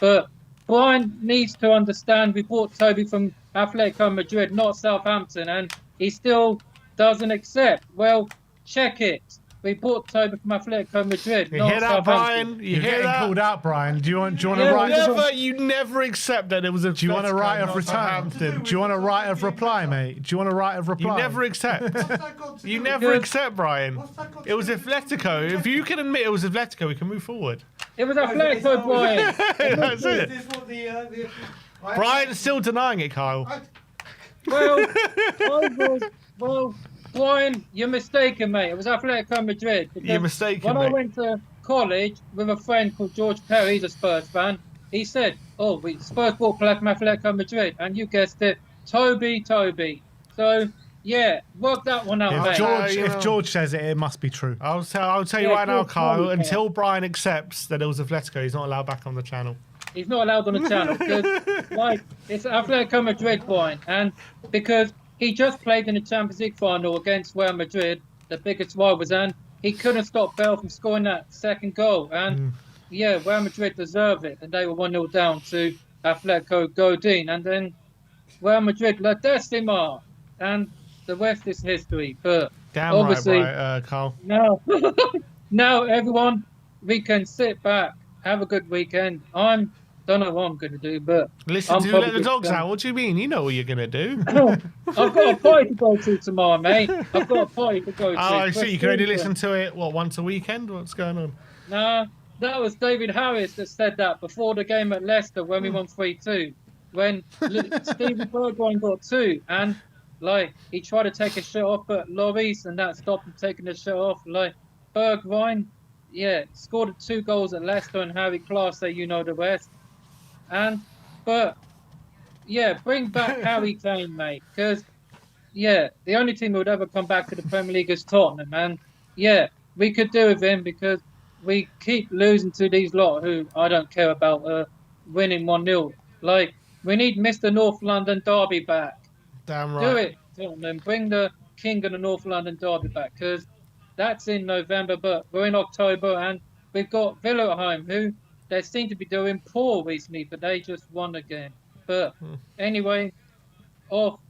but Brian needs to understand we bought Toby from Atletico Madrid, not Southampton, and he still doesn't accept. Well, check it. We bought Toby from Atletico Madrid. You hear that, Brian? You're getting called out, Brian. Do you want to write? You never accept that it was a. Do you want to write a return? Do you want to write a reply, mate? Do you want to write a reply? You never accept. You never accept, Brian. It was Atletico. If you can admit it was Atletico, we can move forward. It was Atletico, Brian. That's it. Brian's still denying it, Kyle. Well, Brian, you're mistaken, mate. It was Atletico Madrid. You're mistaken, When I went to college with a friend called George Perry, he's a Spurs fan, he said, Spurs bought player from Atletico Madrid, and you guessed it, Toby. So, work that one out, mate. If George says it, it must be true. I'll tell you right now, Kyle, until Brian accepts that it was Atletico, he's not allowed back on the channel. He's not allowed on the channel, because, it's Atletico Madrid, Brian, and because he just played in the Champions League final against Real Madrid, the biggest rivals, and he couldn't stop Bell from scoring that second goal. And Real Madrid deserved it, and they were 1-0 down to Atletico Godin. And then Real Madrid La Decima, and the rest is history. But damn obviously, right, Carl. Now, everyone, we can sit back, have a good weekend. Don't know what I'm going to do, but... Listen to Let the Dogs Out. What do you mean? You know what you're going to do. I've got a party to go to tomorrow, mate. I've got a party to go to. Oh, I see. You can only listen to it, once a weekend? What's going on? Nah, that was David Harris that said that before the game at Leicester when we won 3-2. When Stephen Bergwijn got 2, and, he tried to take a shot off, but Lloris, and that stopped him taking the shot off. Bergwijn, scored 2 goals at Leicester, and Harry Class, you know the rest. But yeah, bring back Harry Kane, mate, because yeah, the only team who would ever come back to the Premier League is Tottenham, and yeah, we could do with him because we keep losing to these lot who I don't care about winning 1-0. Like, we need Mr. North London Derby back. Damn right. Do it, Tottenham. Bring the King of the North London Derby back because that's in November, but we're in October and we've got Villa at home who they seem to be doing poor recently, but they just won the game. But anyway, off.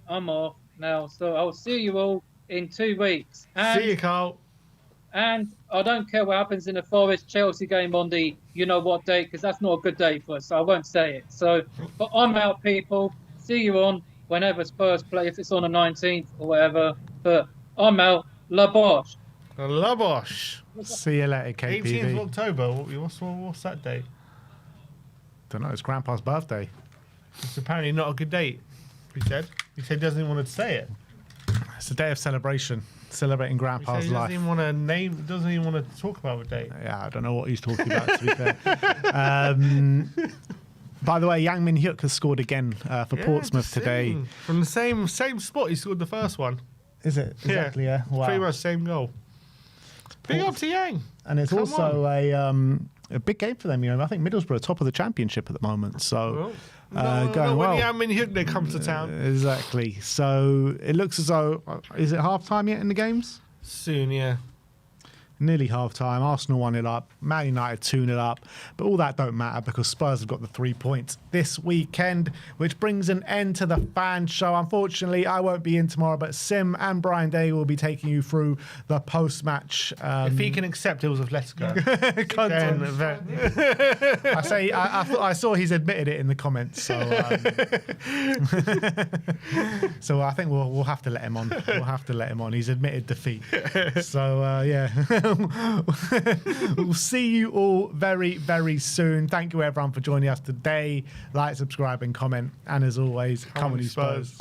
I'm off now, so I'll see you all in 2 weeks. And, See you, Carl. And I don't care what happens in the Forest Chelsea game on the you-know-what date, because that's not a good day for us, so I won't say it. So, but I'm out, people. See you on whenever Spurs play, if it's on the 19th or whatever. But I'm out. La Bosh. La Bosh. See you later, KPV. 18th of October. What's that date? Don't know. It's Grandpa's birthday. It's apparently not a good date. He said he doesn't even want to say it. It's a day of celebration, celebrating Grandpa's He life. doesn't even want to name. Doesn't even want to talk about the date. Yeah, I don't know what he's talking about. To be fair. By the way, Yang Min Hyuk has scored again for Portsmouth today. From the same spot he scored the first one. Is it exactly? Yeah. Wow. Pretty much same goal. Big up to Yang. And it's also a big game for them. You know, I think Middlesbrough are top of the championship at the moment. So going well. When Yang Min Hyuk comes to town. Exactly. So it looks as though is it half time yet in the games? Soon, yeah. Nearly half time. Arsenal 1-0 up. Man United 2-0 up. But all that don't matter because Spurs have got the 3 points this weekend, which brings an end to the fan show. Unfortunately, I won't be in tomorrow, but Sim and Brian Day will be taking you through the post-match. If he can accept it was Atletico. I saw he's admitted it in the comments. So, so I think we'll have to let him on. We'll have to let him on. He's admitted defeat. So, yeah. We'll see you all very, very soon. Thank you, everyone, for joining us today. Like, subscribe, and comment. And as always, come on, you Spurs.